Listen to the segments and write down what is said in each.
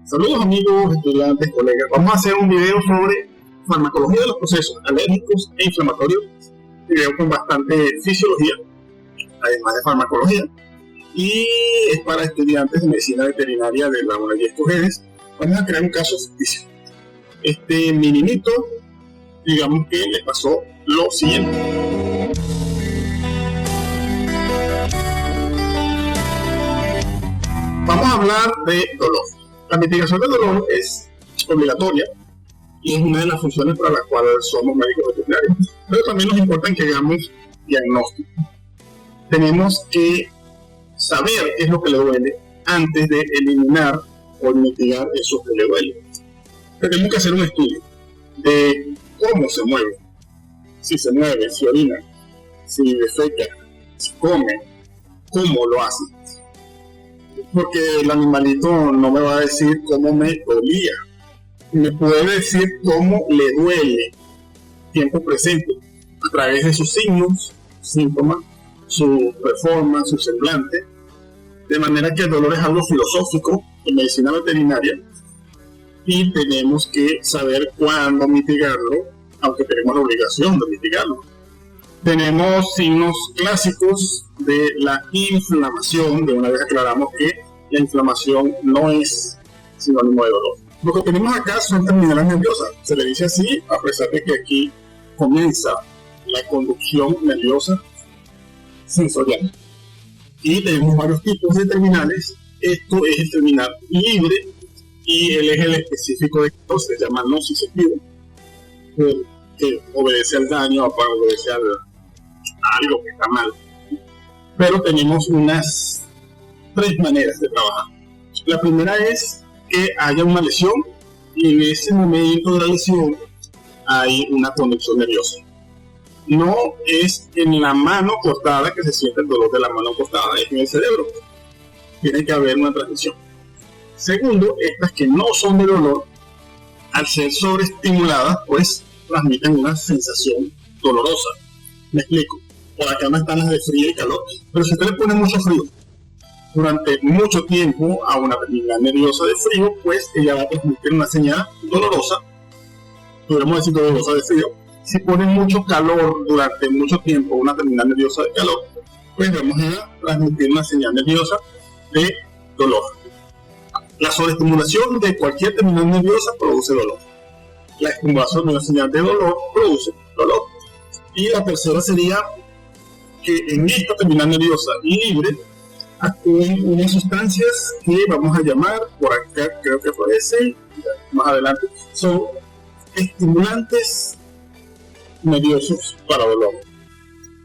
Saludos amigos, estudiantes, colegas. Vamos a hacer un video sobre farmacología de los procesos alérgicos e inflamatorios. Un video con bastante fisiología, además de farmacología. Y es para estudiantes de medicina veterinaria de la UNED Escogedes. Vamos a crear un caso ficticio. Este niñito, digamos que le pasó lo siguiente. Vamos a hablar de dolor. La mitigación del dolor es obligatoria y es una de las funciones para las cuales somos médicos veterinarios, pero también nos importa que hagamos diagnóstico. Tenemos que saber qué es lo que le duele antes de eliminar o mitigar eso que le duele. Tenemos que hacer un estudio de cómo se mueve, si orina, si defeca, si come, cómo lo hace. Porque el animalito no me va a decir cómo me dolía, me puede decir cómo le duele tiempo presente a través de sus signos, síntomas, su performance, su semblante, de manera que el dolor es algo filosófico en medicina veterinaria y tenemos que saber cuándo mitigarlo, aunque tenemos la obligación de mitigarlo. Tenemos signos clásicos de la inflamación. De una vez aclaramos que la inflamación no es sinónimo de dolor. Lo que tenemos acá son terminales nerviosas. Se le dice así a pesar de que aquí comienza la conducción nerviosa sensorial. Y tenemos varios tipos de terminales. Esto es el terminal libre y él es el específico de esto, se llama nociceptivo, que obedece al daño, obedece a algo que está mal. Pero tenemos unas 3 maneras de trabajar. La primera es que haya una lesión y en ese momento de la lesión hay una conducción nerviosa. No es en la mano cortada que se siente el dolor de la mano cortada, es en el cerebro. Tiene que haber una transmisión. Segundo, estas que no son de dolor, al ser sobreestimuladas, pues transmiten una sensación dolorosa. Me explico. Por acá no están las de frío y calor, pero si usted le pone mucho frío durante mucho tiempo a una terminal nerviosa de frío, pues ella va a transmitir una señal dolorosa, podríamos decir dolorosa de frío. Si pone mucho calor durante mucho tiempo a una terminal nerviosa de calor, pues vamos a transmitir una señal nerviosa de dolor. La sobreestimulación de cualquier terminal nerviosa produce dolor. La estimulación de una señal de dolor produce dolor. Y la tercera sería que en esta terminal nerviosa libre actúen unas sustancias que vamos a llamar, por acá creo que aparecen, más adelante, son estimulantes nerviosos para dolor.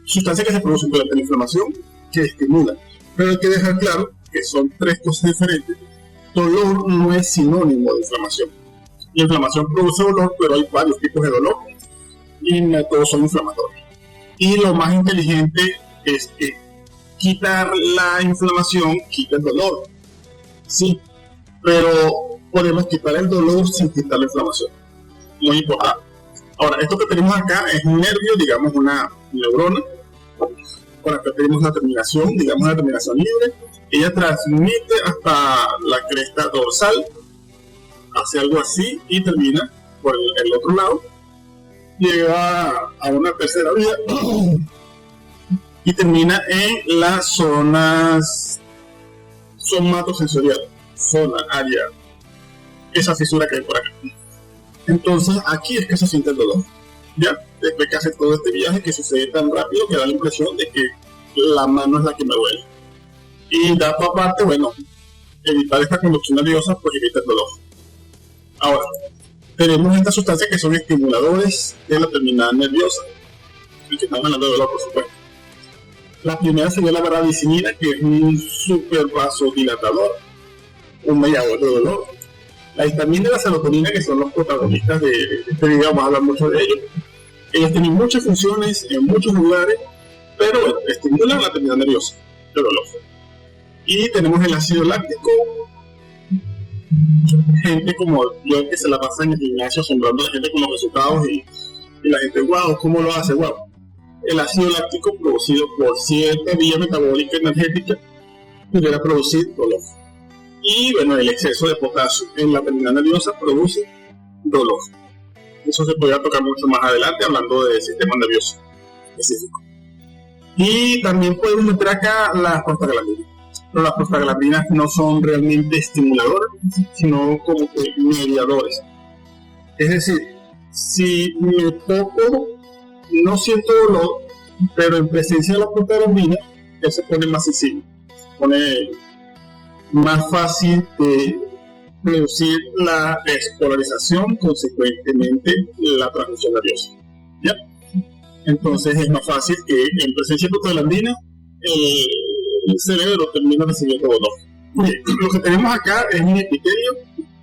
Sustancias que se producen durante la inflamación que estimulan. Pero hay que dejar claro que son 3 cosas diferentes. Dolor no es sinónimo de inflamación. La inflamación produce dolor, pero hay varios tipos de dolor y no todos son inflamatorios. Y lo más inteligente es que quitar la inflamación quita el dolor. Sí, pero podemos quitar el dolor sin quitar la inflamación. Muy importante. Ahora, esto que tenemos acá es un nervio, digamos una neurona. Por acá tenemos la terminación, digamos la terminación libre. Ella transmite hasta la cresta dorsal, hace algo así y termina por el otro lado. Llega a una tercera vía y termina en las zonas somatosensorial, zona, área, esa fisura que hay por acá. Entonces aquí es que se siente el dolor. Ya, después que hace todo este viaje que sucede tan rápido que da la impresión de que la mano es la que me duele. Y dato aparte, bueno, evitar esta conducción nerviosa pues evita el dolor. Ahora, tenemos estas sustancias que son estimuladores de la terminal nerviosa. Y que estamos hablando de dolor, por supuesto. La primera sería la bradicinina, que es un super vasodilatador, un mediador de dolor. La histamina y la serotonina, que son los protagonistas de este video, vamos a hablar mucho de ellos. Ellos tienen muchas funciones en muchos lugares, pero estimulan la terminal nerviosa de dolor. Y tenemos el ácido láctico. Gente como yo que se la pasa en el gimnasio asombrando a la gente con los resultados y la gente, wow, ¿cómo lo hace? Wow. El ácido láctico producido por cierta vía metabólica energética pudiera producir dolor. Y bueno, el exceso de potasio en la terminal nerviosa produce dolor. Eso se podría tocar mucho más adelante hablando del sistema nervioso específico. Y también podemos meter acá las prostaglandinas. Pero las prostaglandinas no son realmente estimuladores, sino como que mediadores. Es decir, si me toco, no siento dolor, pero en presencia de la prostaglandina, ya se pone más sensible, se pone más fácil de reducir la despolarización, consecuentemente la transmisión nerviosa. ¿Ya? Entonces es más fácil que en presencia de prostaglandina el cerebro termina recibiendo dolor. Lo que tenemos acá es un epitelio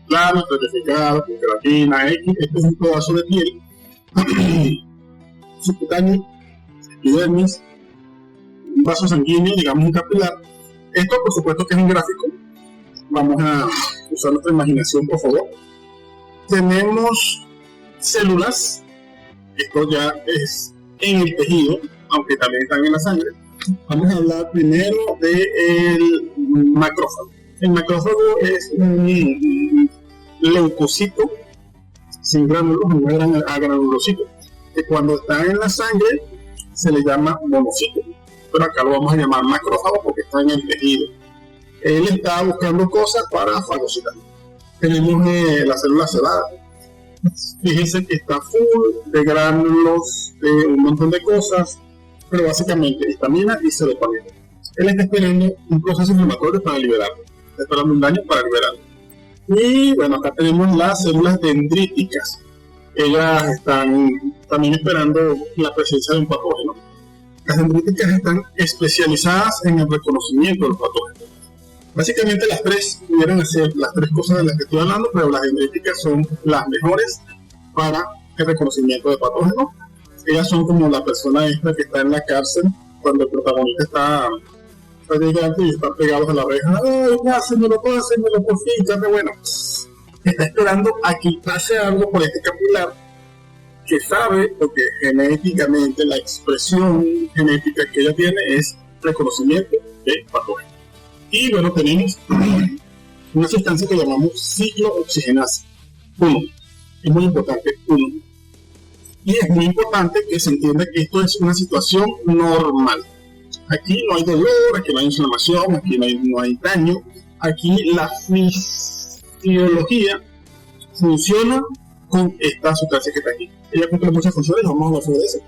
plano, estratificado, con queratina X. Este es un pedazo de piel subcutáneo, epidermis, un vaso sanguíneo, digamos un capilar. Esto, por supuesto, que es un gráfico. Vamos a usar nuestra imaginación, por favor. Tenemos células. Esto ya es en el tejido, aunque también están en la sangre. Vamos a hablar primero del macrófago. El macrófago es un leucocito sin gránulos, un gran granulocito, que cuando está en la sangre se le llama monocito, pero acá lo vamos a llamar macrófago porque está en el tejido. Él está buscando cosas para fagocitar. Tenemos la célula celada. Fíjense que está full de gránulos, de un montón de cosas, pero básicamente histamina y serotoninas. Él está esperando un proceso inflamatorio para liberarlo. Está esperando un daño para liberarlo. Y bueno, acá tenemos las células dendríticas. Ellas están también esperando la presencia de un patógeno. Las dendríticas están especializadas en el reconocimiento de los patógenos. Básicamente las tres pudieran hacer las tres cosas de las que estoy hablando, pero las dendríticas son las mejores para el reconocimiento de patógenos. Ellas son como la persona esta que está en la cárcel cuando el protagonista está llegando y están pegados a la reja. ¡Ay, pásenmelo, por fin! ¡Qué bueno! Está esperando a que pase algo por este capilar que sabe, porque genéticamente la expresión genética que ella tiene es reconocimiento de patógenos. Y bueno, tenemos una sustancia que llamamos ciclooxigenasa 1. Es muy importante, 1. Y es muy importante que se entienda que esto es una situación normal. Aquí no hay dolor, aquí no hay inflamación, aquí no hay daño. Aquí la fisiología funciona con esta sustancia que está aquí. Ella cumple muchas funciones, vamos a hablar sobre eso.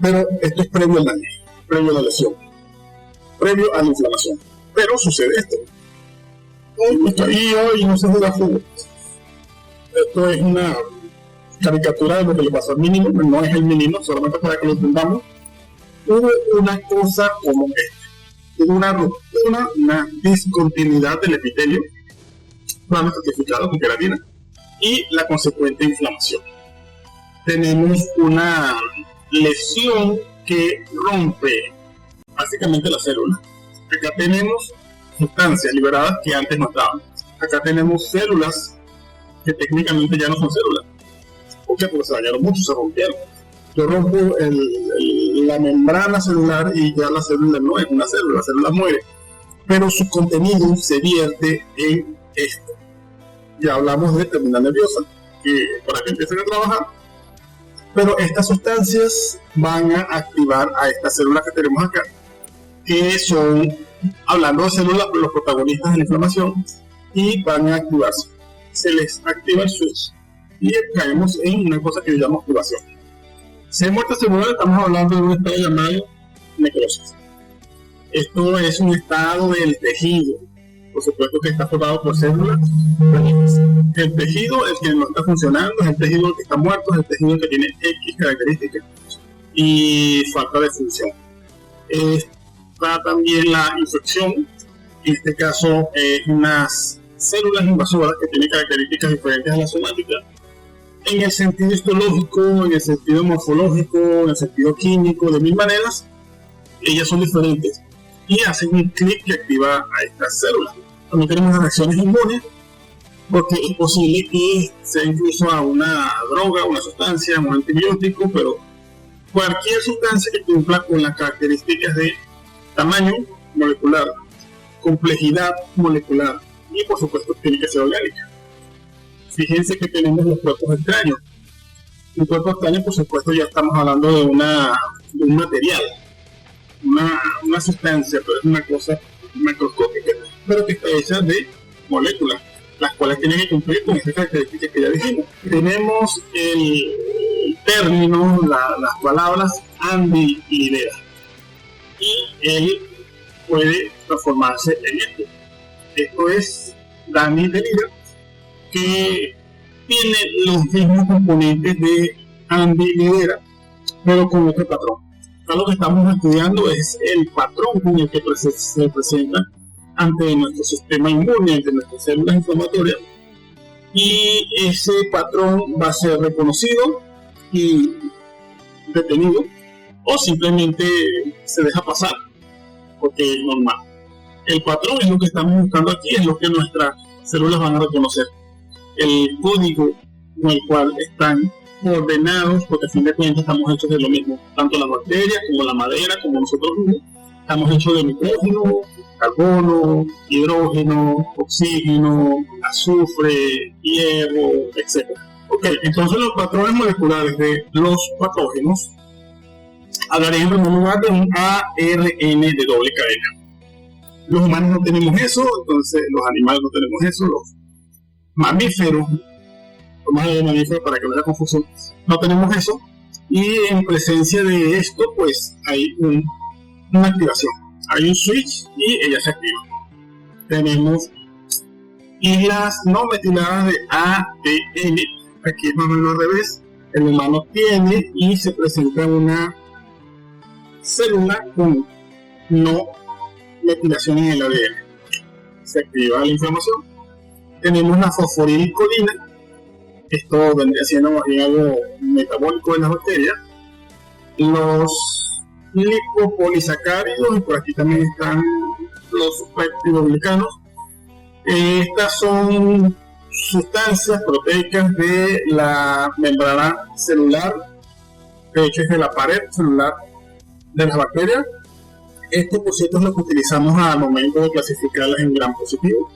Pero esto es previo al daño, previo a la lesión, previo a la inflamación. Pero sucede esto. Y no se juega fútbol. Esto es una caricatura de lo que le pasó al mínimo, no es el mínimo, solamente para que lo entendamos. Hubo una cosa como esta. Hubo una ruptura, una discontinuidad del epitelio, plano estratificado con queratina, y la consecuente inflamación. Tenemos una lesión que rompe básicamente la célula. Acá tenemos sustancias liberadas que antes no estaban. Acá tenemos células que técnicamente ya no son células. ¿Por qué? Porque se dañaron mucho, se rompieron. Yo rompo la membrana celular y ya la célula no es una célula, la célula muere. Pero su contenido se vierte en esto. Ya hablamos de terminal nerviosa, que para que empiecen a trabajar. Pero estas sustancias van a activar a estas células que tenemos acá, que son, hablando de células, los protagonistas de la inflamación, y van a activarse. Se les activa el switch y caemos en una cosa que yo llamo activación. Si hay muerte celular, estamos hablando de un estado llamado necrosis. Esto es un estado del tejido, por supuesto que está formado por células. El tejido, el que no está funcionando, es el tejido que está muerto, es el tejido que tiene X características y falta de función. Está también la infección, en este caso unas células invasoras que tienen características diferentes a la somática, en el sentido histológico, en el sentido morfológico, en el sentido químico, de mil maneras, ellas son diferentes y hacen un clic que activa a estas células. También tenemos las reacciones inmunes, porque es posible que sea incluso a una droga, una sustancia, un antibiótico, pero cualquier sustancia que cumpla con las características de tamaño molecular, complejidad molecular y por supuesto tiene que ser orgánica. Fíjense que tenemos los cuerpos extraños. Un cuerpo extraño, por supuesto, ya estamos hablando de un material, una sustancia, pero es una cosa macroscópica, pero que está hecha de moléculas, las cuales tienen que cumplir con estas características que ya dijimos. Tenemos el término, las palabras anhidrida, y él puede transformarse en esto. Esto es la anhidrida, que tiene los mismos componentes de anhidrida, pero con otro patrón. Acá lo que estamos estudiando es el patrón con el que se presenta ante nuestro sistema inmune, ante nuestras células inflamatorias, y ese patrón va a ser reconocido y detenido, o simplemente se deja pasar porque es normal. El patrón es lo que estamos buscando aquí, es lo que nuestras células van a reconocer. El código con el cual están ordenados, porque a fin de cuentas estamos hechos de lo mismo, tanto las bacterias como la madera, como nosotros mismos, estamos hechos de nitrógeno, carbono, hidrógeno, oxígeno, azufre, hierro, etc. Ok, entonces los patrones moleculares de los patógenos, hablaré en primer lugar de un ARN de doble cadena. Los humanos no tenemos eso, entonces los animales no tenemos eso, los mamíferos, más de mamíferos para que no haya confusión, no tenemos eso, y en presencia de esto pues hay una activación, hay un switch y ella se activa. Tenemos islas no metiladas de ADN, aquí es más o menos al revés, el humano tiene y se presenta una célula con no metilación en el ADN, se activa la inflamación. Tenemos la fosforilcolina, esto vendría siendo más bien algo metabólico en las bacterias. Los lipopolisacáridos, y por aquí también están los peptidoglicanos. Estas son sustancias proteicas de la membrana celular, de hecho es de la pared celular de las bacterias. Esto, por cierto, es lo que utilizamos al momento de clasificarlas en gram positivo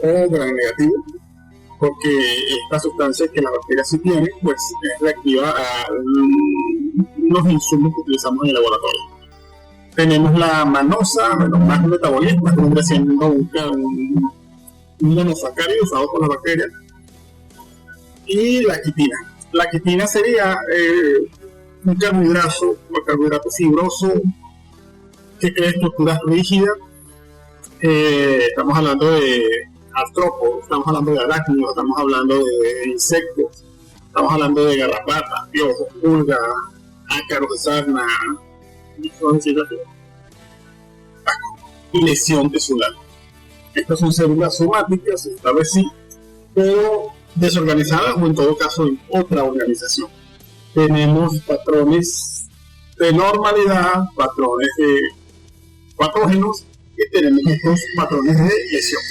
o gram negativo, porque esta sustancia que la bacteria sí tiene, pues es reactiva a los insumos que utilizamos en el laboratorio. Tenemos la manosa, más un metabolismo, que vendría siendo un monosacárido usado por las bacterias, y la quitina. La quitina sería un carbohidrato fibroso que crea estructuras rígidas. Estamos hablando de artrópodos, estamos hablando de arácnidos, estamos hablando de insectos, estamos hablando de garrapatas, piojos, pulgas, ácaros de sarna, y lesión tisular. Estas son células somáticas, esta vez sí, pero desorganizadas o en todo caso en otra organización. Tenemos patrones de normalidad, patrones de patógenos, y tenemos estos patrones de lesión.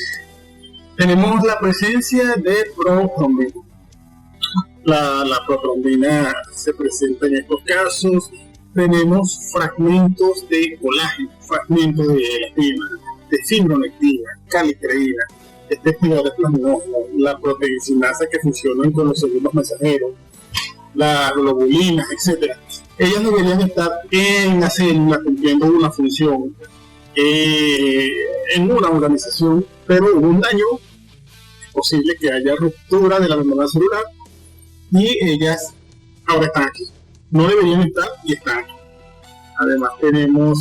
Tenemos la presencia de protrombina. La protrombina se presenta en estos casos. Tenemos fragmentos de colágeno, fragmentos de elastina, de fibronectina, calicreína, peptidones plasminosos, la proteincinasa que funcionan con los segundos mensajeros, las globulinas, etc. Ellas deberían estar en la célula cumpliendo una función en una organización, pero hubo un daño, es posible que haya ruptura de la membrana celular y ellas ahora están aquí. No deberían estar y están aquí. Además tenemos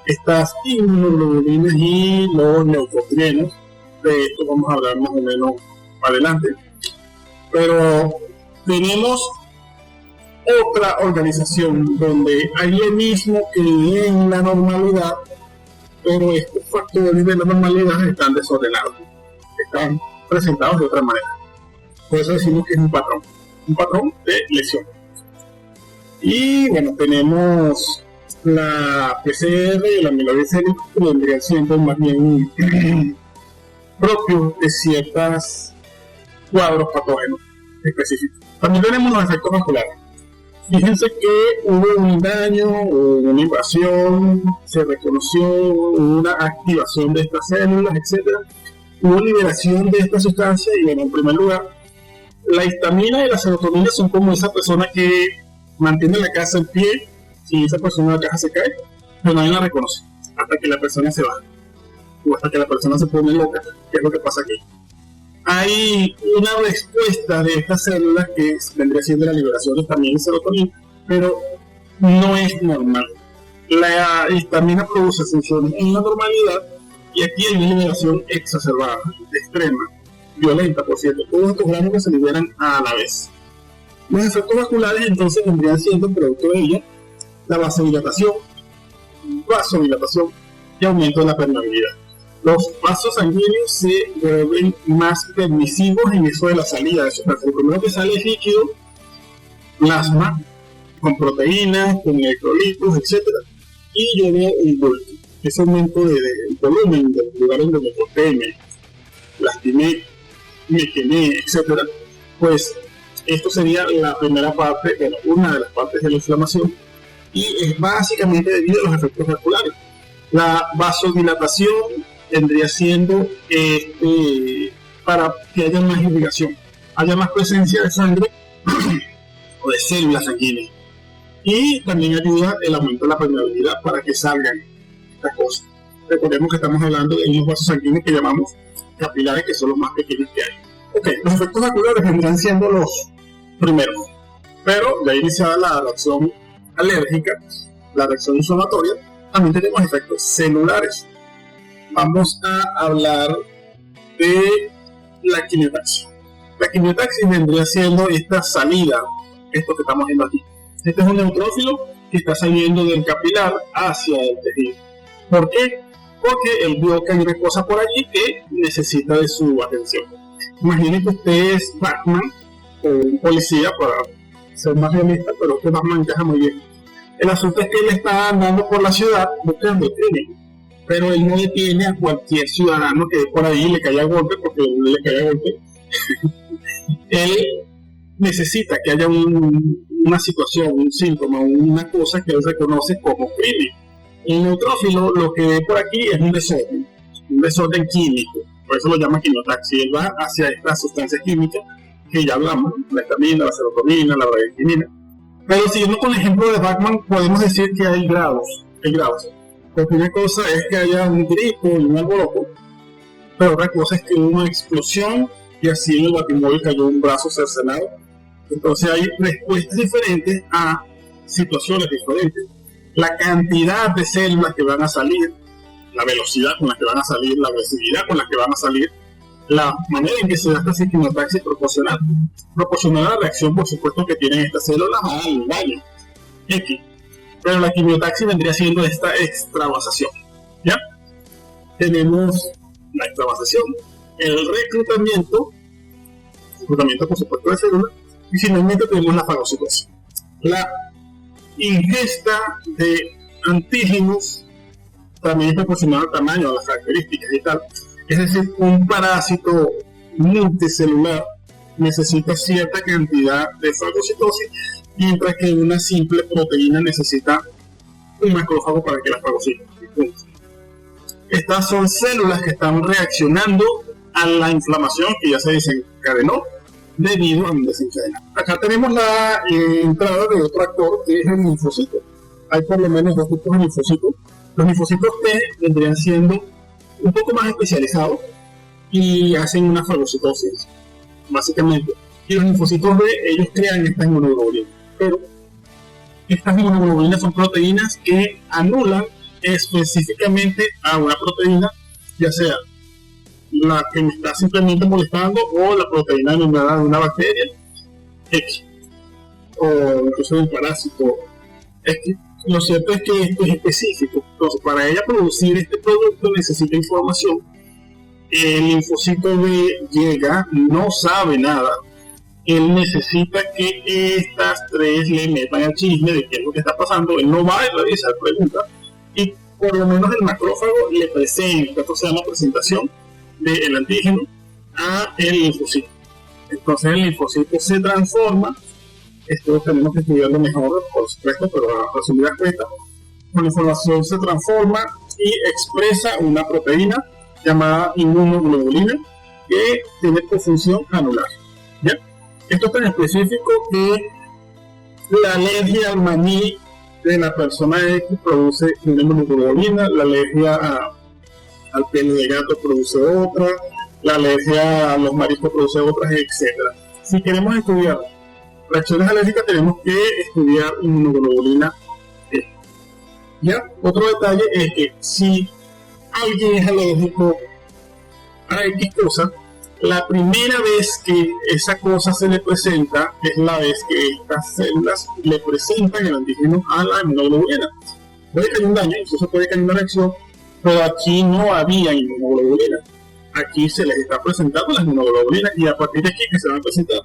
estas inmunoglobulinas y los leucotrienos. De esto vamos a hablar más o menos adelante. Pero tenemos otra organización donde hay lo mismo que en la normalidad, pero estos factores de la normalidad están desordenados, están presentados de otra manera. Por eso decimos que es un patrón de lesión. Y bueno, tenemos la PCR y la amiloidoglicina, que vendrían siendo más bien propios de ciertos cuadros patógenos específicos. También tenemos los efectos vasculares. Fíjense que hubo un daño, una invasión, se reconoció una activación de estas células, etc. hubo liberación de esta sustancia y bueno, en primer lugar, la histamina y la serotonina son como esa persona que mantiene la casa en pie y esa persona la caja se cae, pero nadie la reconoce hasta que la persona se va o hasta que la persona se pone loca, que es lo que pasa aquí. Hay una respuesta de estas células que vendría siendo la liberación de histamina y serotonina, pero no es normal. La histamina produce funciones en la normalidad y aquí hay una liberación exacerbada, extrema, violenta, por cierto. Todos estos gránulos se liberan a la vez. Los efectos vasculares entonces vendrían siendo producto de ella la vasodilatación y aumento de la permeabilidad. Los vasos sanguíneos se vuelven más permisivos en eso de la salida de sustancias. Lo primero que sale es líquido, plasma, con proteínas, con electrolitos, etc. Y llega un bulto. Ese aumento de volumen del lugar donde me corté, me lastimé, me quemé, etc. Pues esto sería la primera parte, bueno, una de las partes de la inflamación, y es básicamente debido a los efectos vasculares. La vasodilatación vendría siendo para que haya más irrigación, haya más presencia de sangre o de células sanguíneas. Y también ayuda el aumento de la permeabilidad para que salgan estas cosas. Recordemos que estamos hablando de unos vasos sanguíneos que llamamos capilares, que son los más pequeños que hay. Ok, los efectos vasculares vendrán siendo los primeros, pero ya iniciada la reacción alérgica, la reacción inflamatoria, también tenemos efectos celulares. Vamos a hablar de la quimiotaxis. La quimiotaxis vendría siendo esta salida, esto que estamos viendo aquí. Este es un neutrófilo que está saliendo del capilar hacia el tejido. ¿Por qué? Porque él vio que hay una cosa por allí que necesita de su atención. Imaginen que usted es Batman o un policía, para ser más realista, pero este Batman encaja muy bien. El asunto es que él está andando por la ciudad buscando el crimen, pero él no detiene a cualquier ciudadano que por ahí le caiga a golpe, porque le caiga a golpe. Él necesita que haya una situación, un síntoma, una cosa que él reconoce como crimen. El neutrófilo lo que ve por aquí es un desorden químico, por eso lo llama quimiotaxis. Él va hacia estas sustancias químicas que ya hablamos, la histamina, la serotonina, la bradykinin. Pero siguiendo con el ejemplo de Batman, podemos decir que hay grados. Porque una cosa es que haya un grito y un alboroto, pero otra cosa es que hubo una explosión y así en el Batimóvil cayó un brazo cercenado. Entonces hay respuestas diferentes a situaciones diferentes. La cantidad de células que van a salir, la velocidad con la que van a salir, la agresividad con la que van a salir, la manera en que se da esta quimiotaxis proporcional a la reacción, por supuesto, que tienen estas células al daño X. Pero la quimiotaxis vendría siendo esta extravasación. ¿Ya? Tenemos la extravasación, el reclutamiento por supuesto de células, y finalmente tenemos la fagocitosis. La ingesta de antígenos también es proporcional al tamaño, a las características y tal. Es decir, un parásito multicelular necesita cierta cantidad de fagocitosis, mientras que una simple proteína necesita un macrófago para que la fagocite. Estas son células que están reaccionando a la inflamación que ya se desencadenó debido a un desencadenante. Acá tenemos la entrada de otro actor, que es el linfocito. Hay por lo menos dos tipos de linfocitos. Los linfocitos T vendrían siendo un poco más especializados y hacen una fagocitosis, básicamente. Y los linfocitos B, ellos crean estas inmunoglobulinas. Pero estas inmunoglobulinas son proteínas que anulan específicamente a una proteína, ya sea la que me está simplemente molestando o la proteína denominada de una bacteria X, o incluso de un parásito X. Lo cierto es que esto es específico. Entonces, para ella producir este producto necesita información. El linfocito B llega, no sabe nada. Él necesita que estas tres le metan el chisme de qué es lo que está pasando. Él no va a realizar preguntas y por lo menos el macrófago le presenta, esto se llama presentación del antígeno a el linfocito. Entonces el linfocito se transforma. Esto tenemos que estudiarlo mejor, por supuesto, pero a resumidas cuentas, la información se transforma y expresa una proteína llamada inmunoglobulina, que tiene función anular. ¿Ya? Esto es tan específico que la alergia al maní de la persona X produce una inmunoglobulina, la alergia al pelo de gato produce otra, la alergia a los mariscos produce otras, etc. Si queremos estudiar reacciones alérgicas, tenemos que estudiar inmunoglobulina T. ¿Ya? Otro detalle es que si alguien es alérgico a X cosa, la primera vez que esa cosa se le presenta es la vez que estas células le presentan el antígeno a la inmunoglobulina. Puede que haya un daño, incluso puede que haya una reacción, pero aquí no había inmunoglobulina. Aquí se les está presentando las inmunoglobulinas y a partir de aquí que se van a presentar.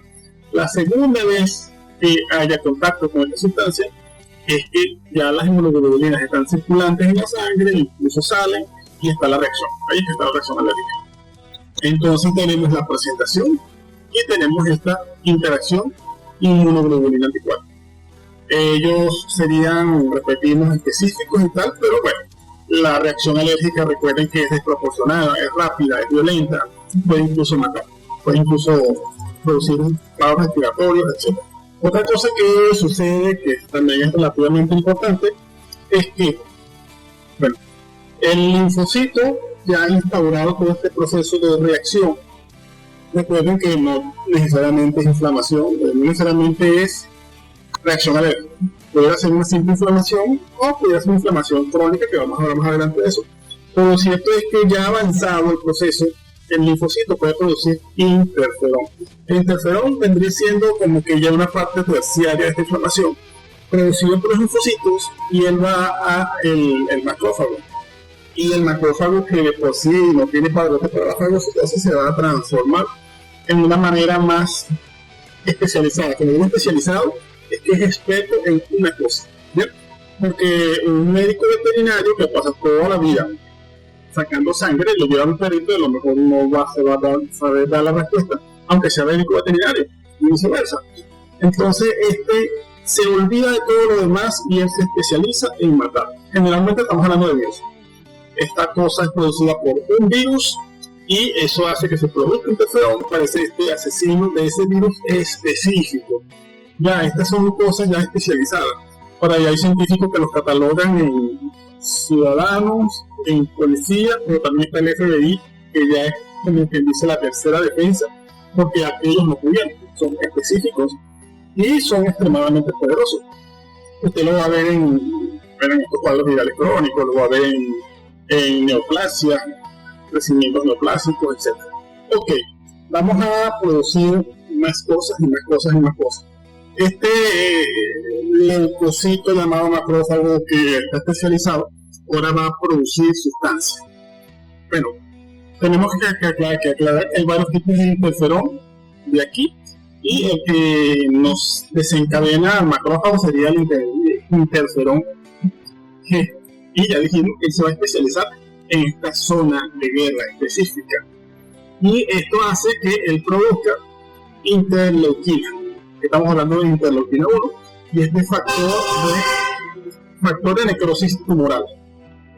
La segunda vez que haya contacto con esta sustancia es que ya las inmunoglobulinas están circulantes en la sangre, incluso salen y está la reacción. Ahí está la reacción alérgica. Entonces tenemos la presentación y tenemos esta interacción inmunoglobulina anticuerpo. Ellos serían, repetimos, específicos y tal, pero bueno, la reacción alérgica, recuerden que es desproporcionada, es rápida, es violenta, puede incluso matar, puede incluso producir paros respiratorios, etc. Otra cosa que sucede, que también es relativamente importante, es que, bueno, el linfocito ya ha instaurado todo este proceso de reacción. Recuerden que no necesariamente es inflamación, no necesariamente es reacción alérgica. Puede ser una simple inflamación o puede ser una inflamación crónica, que vamos a hablar más adelante de eso. Pero lo cierto es que ya avanzado el proceso, el linfocito puede producir interferón. El interferón vendría siendo como que ya una parte terciaria de esta inflamación, producido por los linfocitos, y él va a el macrófago. Y el macrófago, que de por sí no tiene padrote para la fagocitosis, se va a transformar en una manera más especializada. Como digo especializado, es que es experto en una cosa, ¿ya? Porque un médico veterinario que pasa toda la vida sacando sangre, lo lleva a un perrito, a lo mejor no va a saber dar la respuesta, aunque sea médico veterinario, y viceversa. Entonces, se olvida de todo lo demás y él se especializa en matar. Generalmente estamos hablando de virus. Esta cosa es producida por un virus y eso hace que se produzca interferón, parece este asesino de ese virus específico. Ya, estas son cosas ya especializadas. Por ahí hay científicos que los catalogan en ciudadanos, en policía, pero también está el FBI, que ya es como quien dice la tercera defensa, porque aquellos no pudieron, son específicos y son extremadamente poderosos. Usted lo va a ver en estos cuadros virales crónicos, lo va a ver en neoplasia, crecimientos neoplásicos, etc. Ok, vamos a producir más cosas y más cosas y más cosas. Este leucocito llamado macrófago, que está especializado, ahora va a producir sustancias. Bueno, tenemos que aclarar que hay varios tipos de interferón de aquí, y el que nos desencadena al macrófago sería el interferón G. Y ya dijimos que se va a especializar en esta zona de guerra específica. Y esto hace que él produzca interleuquina. Estamos hablando de interleuquina 1, y este factor de necrosis tumoral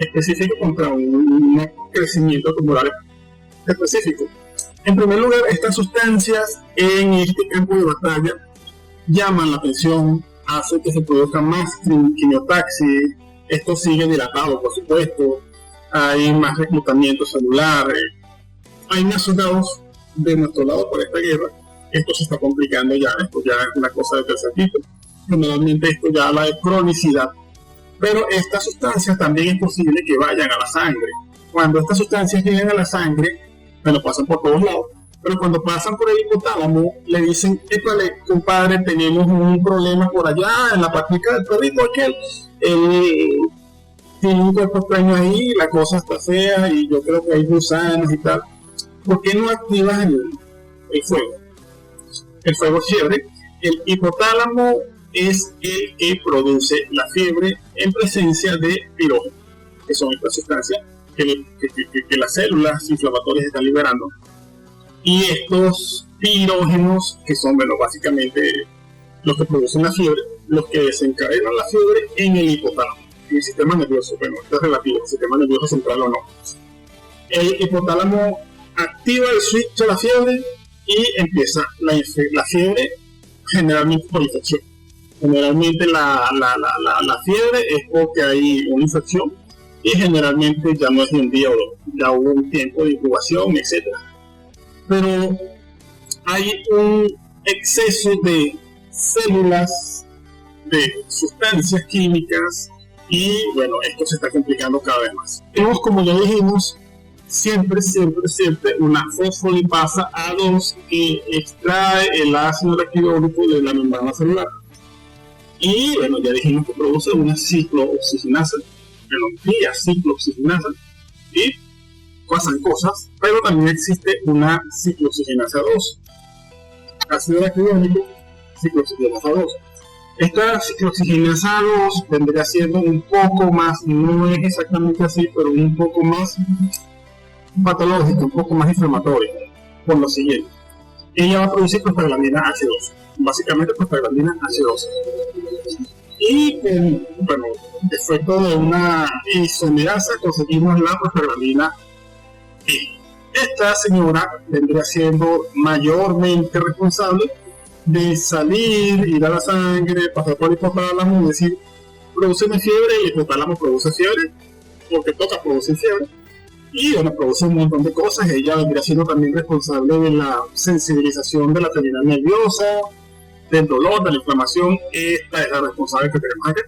específico contra un crecimiento tumoral específico. En primer lugar, estas sustancias en este campo de batalla llaman la atención, hacen que se produzca más quimiotaxis. Esto sigue dilatado, por supuesto. Hay más reclutamiento celular. Hay más soldados de nuestro lado por esta guerra. Esto se está complicando ya. Esto ya es una cosa de tercer tipo. Generalmente esto ya habla de cronicidad. Pero estas sustancias también es posible que vayan a la sangre. Cuando estas sustancias llegan a la sangre, bueno, pasan por todos lados. Pero cuando pasan por el hipotálamo, le dicen: épale, compadre, tenemos un problema por allá, en la patica del perrito aquel. Tiene un cuerpo extraño ahí, la cosa está fea y yo creo que hay gusanos y tal. ¿Por qué no activas el fuego? El fuego es fiebre. El hipotálamo es el que produce la fiebre en presencia de pirógenos, que son estas sustancias que las células inflamatorias están liberando. Y estos pirógenos, que son, bueno, básicamente los que producen la fiebre, los que desencadenan la fiebre en el hipotálamo, en el sistema nervioso. Bueno, esto es relativo, el sistema nervioso central o no. El hipotálamo activa el switch a la fiebre y empieza la fiebre, generalmente por infección. Generalmente la fiebre es porque hay una infección y generalmente ya no es de un día o dos, ya hubo un tiempo de incubación, etc. Pero hay un exceso de células, de sustancias químicas y bueno, esto se está complicando cada vez más. Tenemos, como ya dijimos, siempre una fosfolipasa A2 que extrae el ácido araquidónico de la membrana celular. Y bueno, ya dijimos que produce una ciclooxigenasa, vía ciclooxigenasa, y pasan cosas, pero también existe una ciclooxigenasa 2. Ácido araquidónico, ciclooxigenasa 2. Esta ciclooxigenasa 2 vendría siendo un poco más, no es exactamente así, pero un poco más patológica, un poco más inflamatoria, por lo siguiente. Ella va a producir prostaglandina H2, básicamente prostaglandina H2. Y con, bueno, efecto de una isomerasa conseguimos la prostaglandina E. Esta señora vendría siendo mayormente responsable de salir, ir a la sangre, pasar por el hipotálamo y decir, produce fiebre, y el hipotálamo produce fiebre, porque toca producir fiebre. Y bueno, produce un montón de cosas. Ella vendría siendo también responsable de la sensibilización de la terminal nerviosa, del dolor, de la inflamación. Esta es la responsable que tenemos acá.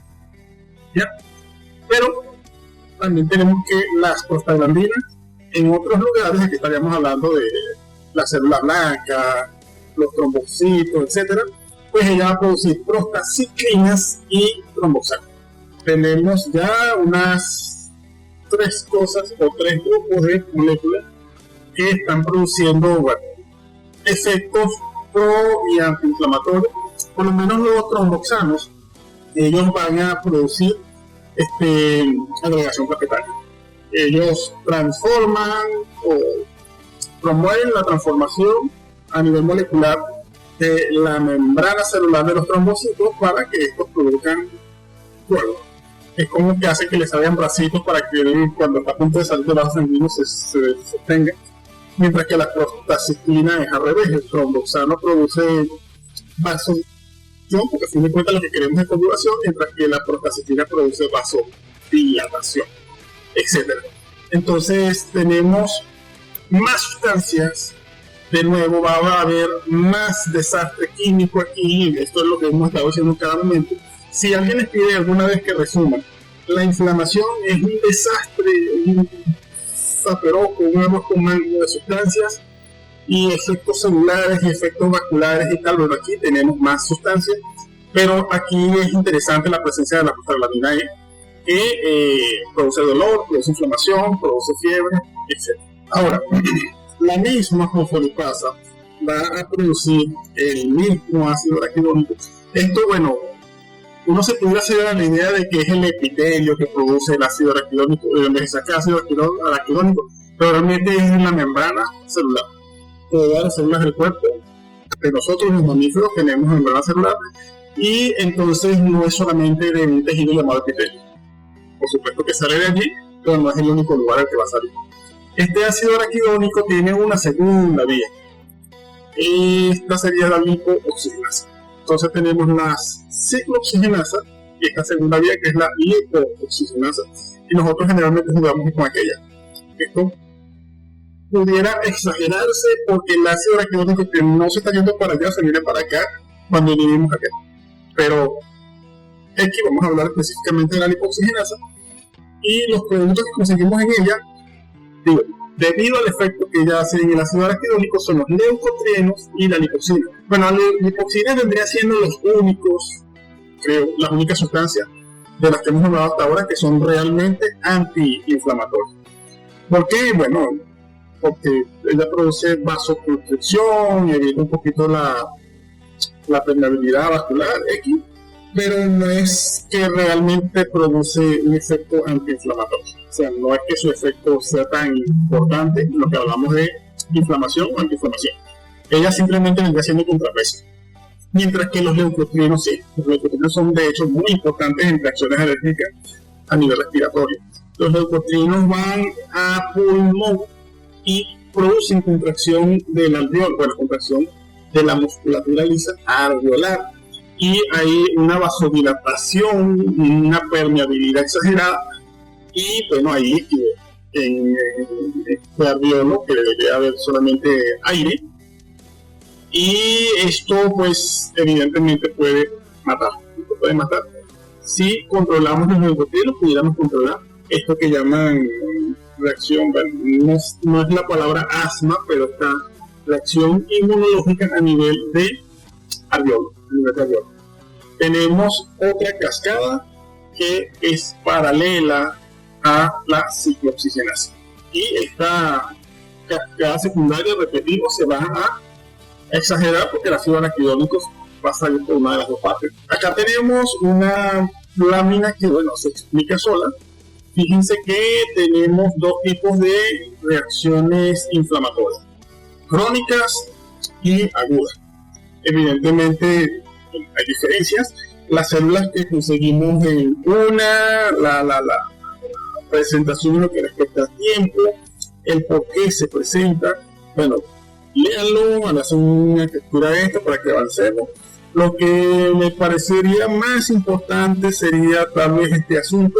¿Ya? Pero también tenemos que las prostaglandinas, en otros lugares, aquí estaríamos hablando de la célula blanca, los trombocitos, etc., pues ella va a producir prostaciclinas y tromboxanas. Tenemos ya unas 3 cosas o 3 grupos de moléculas que están produciendo, bueno, efectos pro y antiinflamatorios. Por lo menos los tromboxanos, ellos van a producir agregación plaquetaria. Ellos transforman o promueven la transformación a nivel molecular de la membrana celular de los trombocitos para que estos produzcan fuego. Es como que hace que les salgan bracitos para que cuando está a punto de salir del vaso sanguíneo se sostenga, mientras que la prostaciclina es al revés. El tromboxano produce vasodilatación, porque a fin de cuentas lo que queremos es coagulación, mientras que la prostaciclina produce vasodilatación, etc. Entonces tenemos más sustancias. De nuevo va a haber más desastre químico aquí. Esto es lo que hemos estado haciendo en cada momento. Si alguien les pide alguna vez que resuma, la inflamación es un desastre, un zaperoco, un arroz con mango de sustancias y efectos celulares y efectos vasculares y tal. Bueno, aquí tenemos más sustancias, pero aquí es interesante la presencia de la prostaglandina E, que produce dolor, produce inflamación, produce fiebre, etc. Ahora, la misma fosfolipasa va a producir el mismo ácido araquidónico. Esto, bueno, uno se pudiera hacer la idea de que es el epitelio que produce el ácido araquidónico, de donde se saca ácido araquidónico, pero realmente es en la membrana celular. Todas las células del cuerpo, de nosotros los mamíferos, tenemos membrana celular, y entonces no es solamente de un tejido llamado epitelio. Por supuesto que sale de allí, pero no es el único lugar al que va a salir. Este ácido araquidónico tiene una segunda vía. Esta sería la lipooxigenasa. Entonces tenemos la ciclooxigenasa y esta segunda vía que es la lipooxigenasa. Y nosotros generalmente jugamos con aquella. Esto pudiera exagerarse porque el ácido araquidónico que no se está yendo para allá se viene para acá cuando inhibimos acá. Pero aquí vamos a hablar específicamente de la lipooxigenasa y los productos que conseguimos en ella. Debido al efecto que ella hace en el ácido araquidónico son los leucotrienos y la lipoxina. Bueno, la lipoxina vendría siendo los únicos, creo, las únicas sustancias de las que hemos hablado hasta ahora que son realmente antiinflamatorias. ¿Por qué? Bueno, porque ella produce vasoconstricción y evita un poquito la permeabilidad vascular X, pero no es que realmente produce un efecto antiinflamatorio. O sea, no es que su efecto sea tan importante, lo que hablamos de inflamación o antiinflamación. Ella simplemente vendría siendo contrapeso. Mientras que los leucotrienos sí. Los leucotrienos son de hecho muy importantes en reacciones alérgicas a nivel respiratorio. Los leucotrienos van a pulmón y producen contracción del alveolo, bueno, contracción de la musculatura lisa alveolar. Y hay una vasodilatación, una permeabilidad exagerada, y bueno, hay líquido en este alveolo, que debería haber solamente aire, y esto pues evidentemente puede matar. Si controlamos los leucotrienos, pudiéramos controlar esto que llaman reacción, bueno, no es la palabra asma, pero esta reacción inmunológica a nivel de alveolo. Tenemos otra cascada que es paralela a la ciclooxigenasa, y esta cascada secundaria, repetimos, se va a exagerar porque el ácido araquidónico va a salir por una de las dos partes. Acá tenemos una lámina que, bueno, se explica sola. Fíjense que tenemos dos tipos de reacciones inflamatorias: crónicas y agudas. Evidentemente hay diferencias. Las células que conseguimos en la presentación en lo que respecta a tiempo, el por qué se presenta, bueno, léanlo, van a hacer una captura de esto para que avancemos. Lo que me parecería más importante sería tal vez este asunto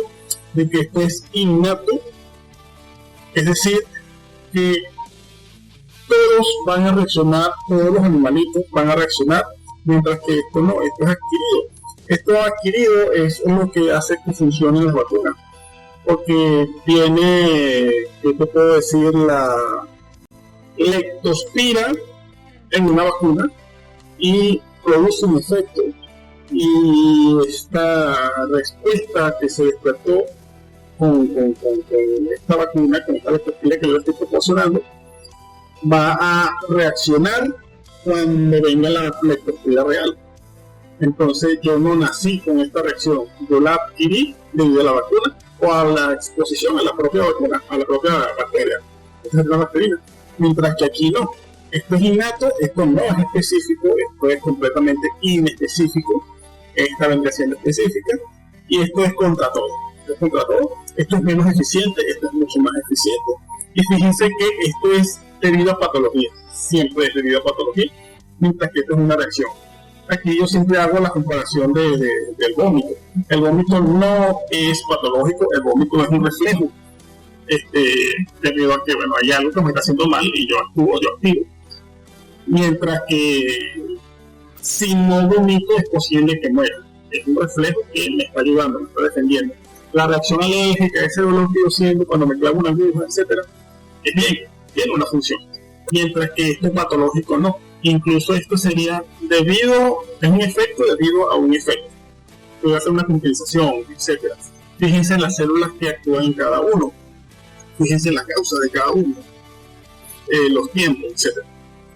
de que esto es innato, es decir, que todos van a reaccionar, todos los animalitos van a reaccionar, mientras que esto no, esto es adquirido. Esto adquirido es lo que hace que funcionen las vacunas, porque tiene, ¿qué te puedo decir? La leptospira en una vacuna y produce un efecto, y esta respuesta que se despertó con esta vacuna, con esta leptospira que yo le estoy proporcionando, va a reaccionar cuando venga la leptospira real. Entonces yo no nací con esta reacción, yo la adquirí debido a la vacuna o a la exposición a la propia vacuna, a la propia bacteria. Esta es la bacterina. Mientras que aquí no, esto es innato, esto no es específico, esto es completamente inespecífico, esta vendría siendo específica, y esto es contra todo. Esto es menos eficiente, esto es mucho más eficiente. Y fíjense que esto es debido a patología, siempre es debido a patología, mientras que esto es una reacción. Aquí yo siempre hago la comparación del vómito. El vómito no es patológico, el vómito es un reflejo. Debido a que, bueno, hay algo que me está haciendo mal y yo actúo, yo activo. Mientras que si no vomito es posible que muera. Es un reflejo que me está ayudando, me está defendiendo. La reacción alérgica, ese dolor que yo siento cuando me clavo una aguja, etc., es bien, tiene una función. Mientras que esto patológico no. Incluso esto sería es un efecto debido a un efecto. Puede hacer una compensación, etc. Fíjense en las células que actúan en cada uno. Fíjense en la causa de cada uno, los tiempos, etc.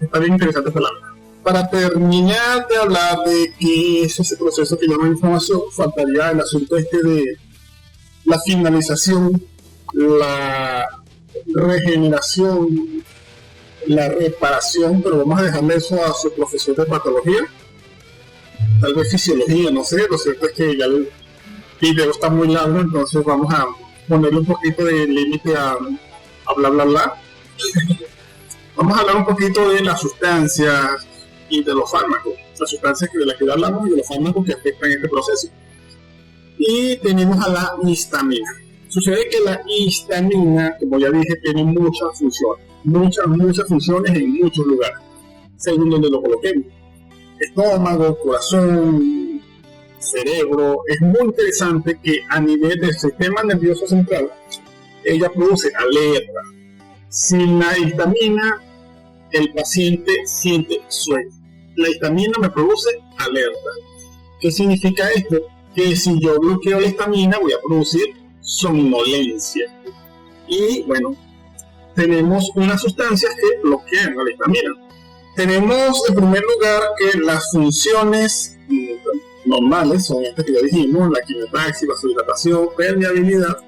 Está bien interesante esta lámina. Para terminar de hablar de qué es ese proceso que llama inflamación, faltaría el asunto de la finalización, la regeneración, la reparación, pero vamos a dejarle eso a su profesor de patología, tal vez fisiología, no sé. Lo cierto es que ya el video está muy largo, entonces vamos a ponerle un poquito de límite a bla bla bla. Vamos a hablar un poquito de las sustancias y de los fármacos, las sustancias de las que ya hablamos y de los fármacos que afectan este proceso. Y tenemos a la histamina. Sucede que la histamina, como ya dije, tiene muchas funciones, muchas funciones en muchos lugares, según donde lo coloquemos: estómago, corazón, cerebro. Es muy interesante que a nivel del sistema nervioso central ella produce alerta. Sin la histamina el paciente siente sueño. La histamina me produce alerta. ¿Qué significa esto? Que si yo bloqueo la histamina voy a producir somnolencia. Y bueno, tenemos unas sustancias que bloquean la histamina. Tenemos en primer lugar que las funciones normales son estas que ya dijimos: la quimiotaxis, vasodilatación, permeabilidad.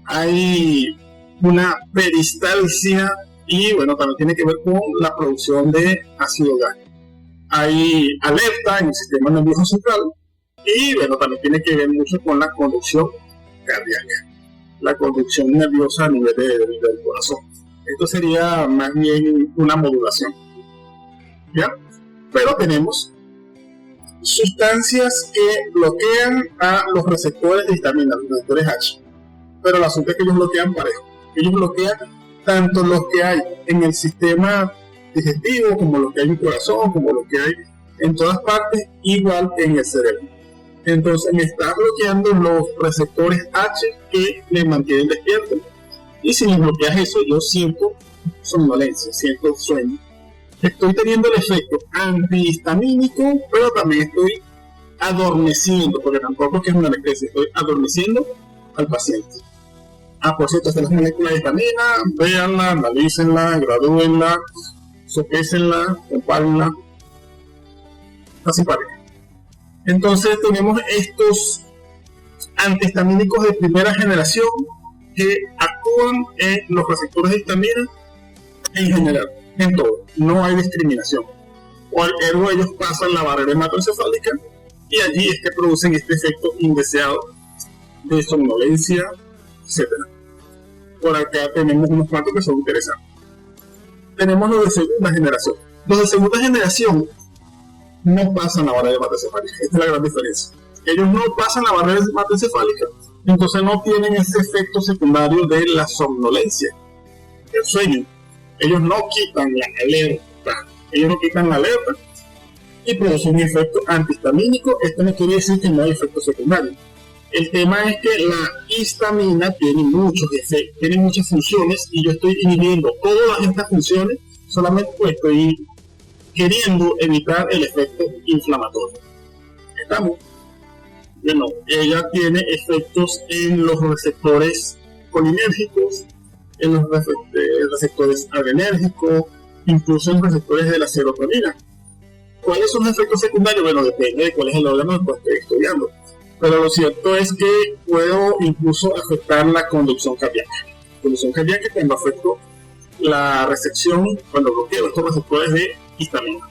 Hay una peristalsia y bueno, también tiene que ver con la producción de ácido gástrico. Hay alerta en el sistema nervioso central y bueno, también tiene que ver mucho con la conducción cardíaca. la conducción nerviosa a nivel del corazón. Esto sería más bien una modulación, ¿ya? Pero tenemos sustancias que bloquean a los receptores de histamina, los receptores H. Pero el asunto es que ellos bloquean parejo. Ellos bloquean tanto los que hay en el sistema digestivo, como los que hay en el corazón, como los que hay en todas partes, igual que en el cerebro. Entonces me está bloqueando los receptores H que me mantienen despierto. Y si me bloqueas eso, yo siento somnolencia, siento sueño. Estoy teniendo el efecto antihistamínico, pero también estoy adormeciendo, porque tampoco es que es una anestesia, estoy adormeciendo al paciente. Por cierto, estas las moléculas de histamina, véanla, analícenla, gradúenla, sopésenla, compárenla, así parece. Entonces tenemos estos antihistamínicos de primera generación que actúan en los receptores de histamina en general, en todo, no hay discriminación. Ergo, ellos pasan la barrera hematoencefálica y allí es que producen este efecto indeseado de somnolencia, etc. Por acá tenemos unos cuantos que son interesantes. Tenemos los de segunda generación. Los de segunda generación no pasan la barrera hematoencefálica, esta es la gran diferencia. Ellos no pasan la barrera hematoencefálica, entonces no tienen ese efecto secundario de la somnolencia, el sueño. Ellos no quitan la alerta, y producen un efecto antihistamínico. Esto no quiere decir que no hay efecto secundario. El tema es que la histamina tiene muchos efectos, tiene muchas funciones, y yo estoy inhibiendo todas estas funciones, solamente pues estoy queriendo evitar el efecto inflamatorio. ¿Estamos? Bueno, ella tiene efectos en los receptores colinérgicos, en los receptores adrenérgicos, incluso en los receptores de la serotonina. ¿Cuáles son los efectos secundarios? Bueno, depende de cuál es el órgano que estoy estudiando. Pero lo cierto es que puedo incluso afectar la conducción cardíaca. La conducción cardíaca cuando afecto la recepción, cuando bloqueo estos receptores de histamina.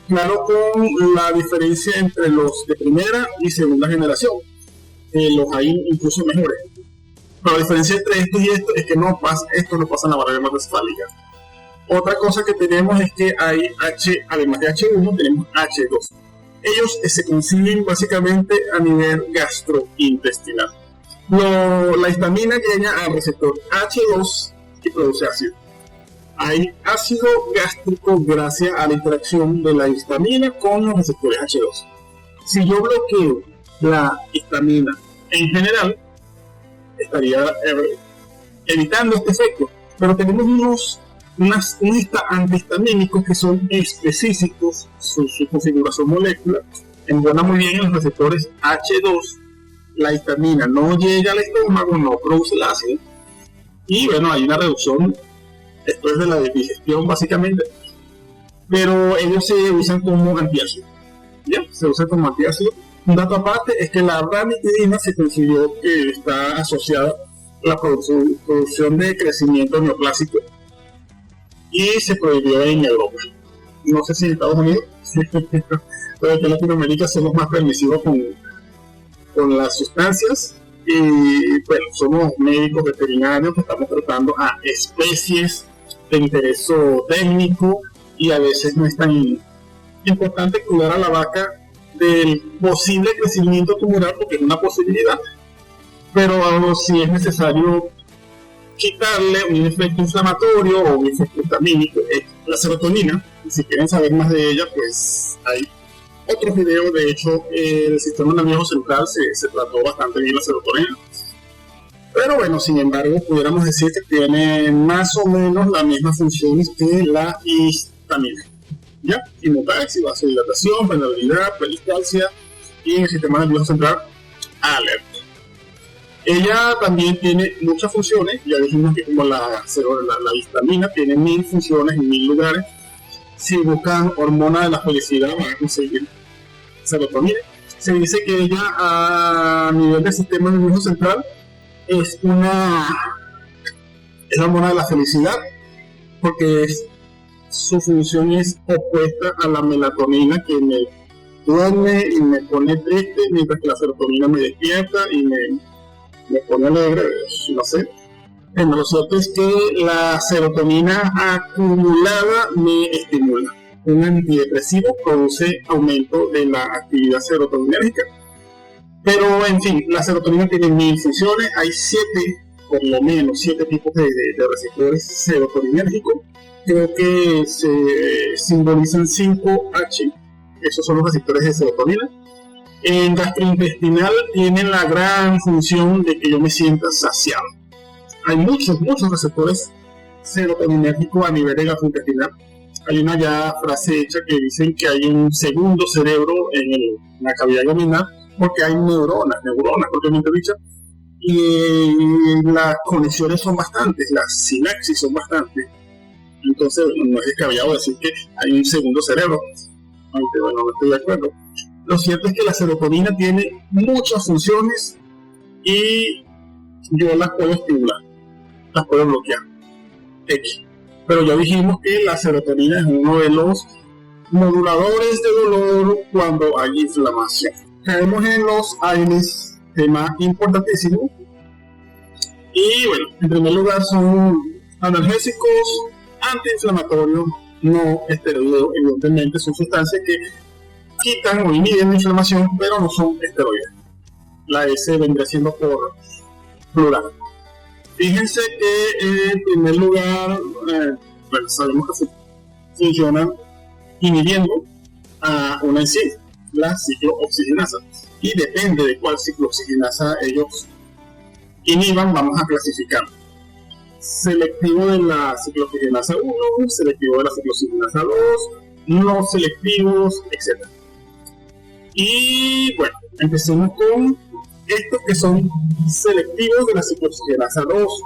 Claro, con la diferencia entre los de primera y segunda generación. Los hay incluso mejores. Pero la diferencia entre estos y estos es que estos no pasan la barrera hematoencefálica. Otra cosa que tenemos es que hay además de H1, tenemos H2. Ellos se consiguen básicamente a nivel gastrointestinal. La histamina llega al receptor H2 y produce ácido. Hay ácido gástrico gracias a la interacción de la histamina con los receptores H2. Si yo bloqueo la histamina en general, estaría evitando este efecto. Pero tenemos unos antihistamínicos que son específicos, su configuración molecular, embona muy bien en los receptores H2. La histamina no llega al estómago, no produce el ácido, y bueno, hay una reducción después de la digestión básicamente, pero ellos se usan como antiácido. ¿Ya? Se usan como antiácido. Un dato aparte es que la ranitidina se consiguió que está asociada a la producción de crecimiento neoplásico y se prohibió en Europa. No sé si en Estados Unidos, pero aquí en Latinoamérica somos más permisivos con las sustancias, y bueno, somos médicos veterinarios que estamos tratando a especies de interés técnico, y a veces no es tan importante cuidar a la vaca del posible crecimiento tumoral, porque es una posibilidad, pero si es necesario quitarle un efecto inflamatorio o un efecto histamínico, la serotonina. Si quieren saber más de ella, pues hay otros videos. De hecho, el sistema nervioso central se trató bastante bien la serotonina, pero bueno, sin embargo, pudiéramos decir que tiene más o menos las mismas funciones que la histamina. ¿Ya? Inmutaxis, vasodilatación, permeabilidad, peristalsia, y en el sistema nervioso central, alerta. Ella también tiene muchas funciones. Ya dijimos que como la histamina tiene 1000 funciones en 1000 lugares. Si buscan hormona de la felicidad, van a conseguir serotonina. Se dice que ella a nivel del sistema nervioso central es la hormona de la felicidad, porque su función es opuesta a la melatonina, que me duerme y me pone triste, mientras que la serotonina me despierta y me pone alegre. no sé. Lo cierto es que la serotonina acumulada me estimula. Un antidepresivo produce aumento de la actividad serotoninérgica. Pero, en fin, la serotonina tiene 1000 funciones. Hay 7, por lo menos 7 tipos de receptores serotoninérgicos. Creo que se simbolizan 5H. Esos son los receptores de serotonina. En gastrointestinal tienen la gran función de que yo me sienta saciado. Hay muchos receptores serotoninérgicos a nivel de gastrointestinal. Hay una ya frase hecha que dicen que hay un segundo cerebro en la cavidad abdominal porque hay neuronas propiamente dichas, y las conexiones son bastantes, las sinapsis son bastantes. Entonces, no es descabellado decir que hay un segundo cerebro, aunque bueno, no estoy de acuerdo. Lo cierto es que la serotonina tiene muchas funciones y yo las puedo estimular, las puedo bloquear. Pero ya dijimos que la serotonina es uno de los moduladores de dolor cuando hay inflamación. Caemos en los AINES, tema importantísimo. Y bueno, en primer lugar son analgésicos, antiinflamatorios, no esteroideos. Evidentemente son sustancias que quitan o inhiben la inflamación, pero no son esteroides. La S vendría siendo por plural. Fíjense que en primer lugar, sabemos que funcionan inhibiendo a una enzima, la ciclooxigenasa, y depende de cuál ciclooxigenasa ellos inhiban, vamos a clasificar. Selectivo de la ciclooxigenasa 1, selectivo de la ciclooxigenasa 2, no selectivos, etc. Y bueno, empecemos con estos que son selectivos de la ciclooxigenasa 2.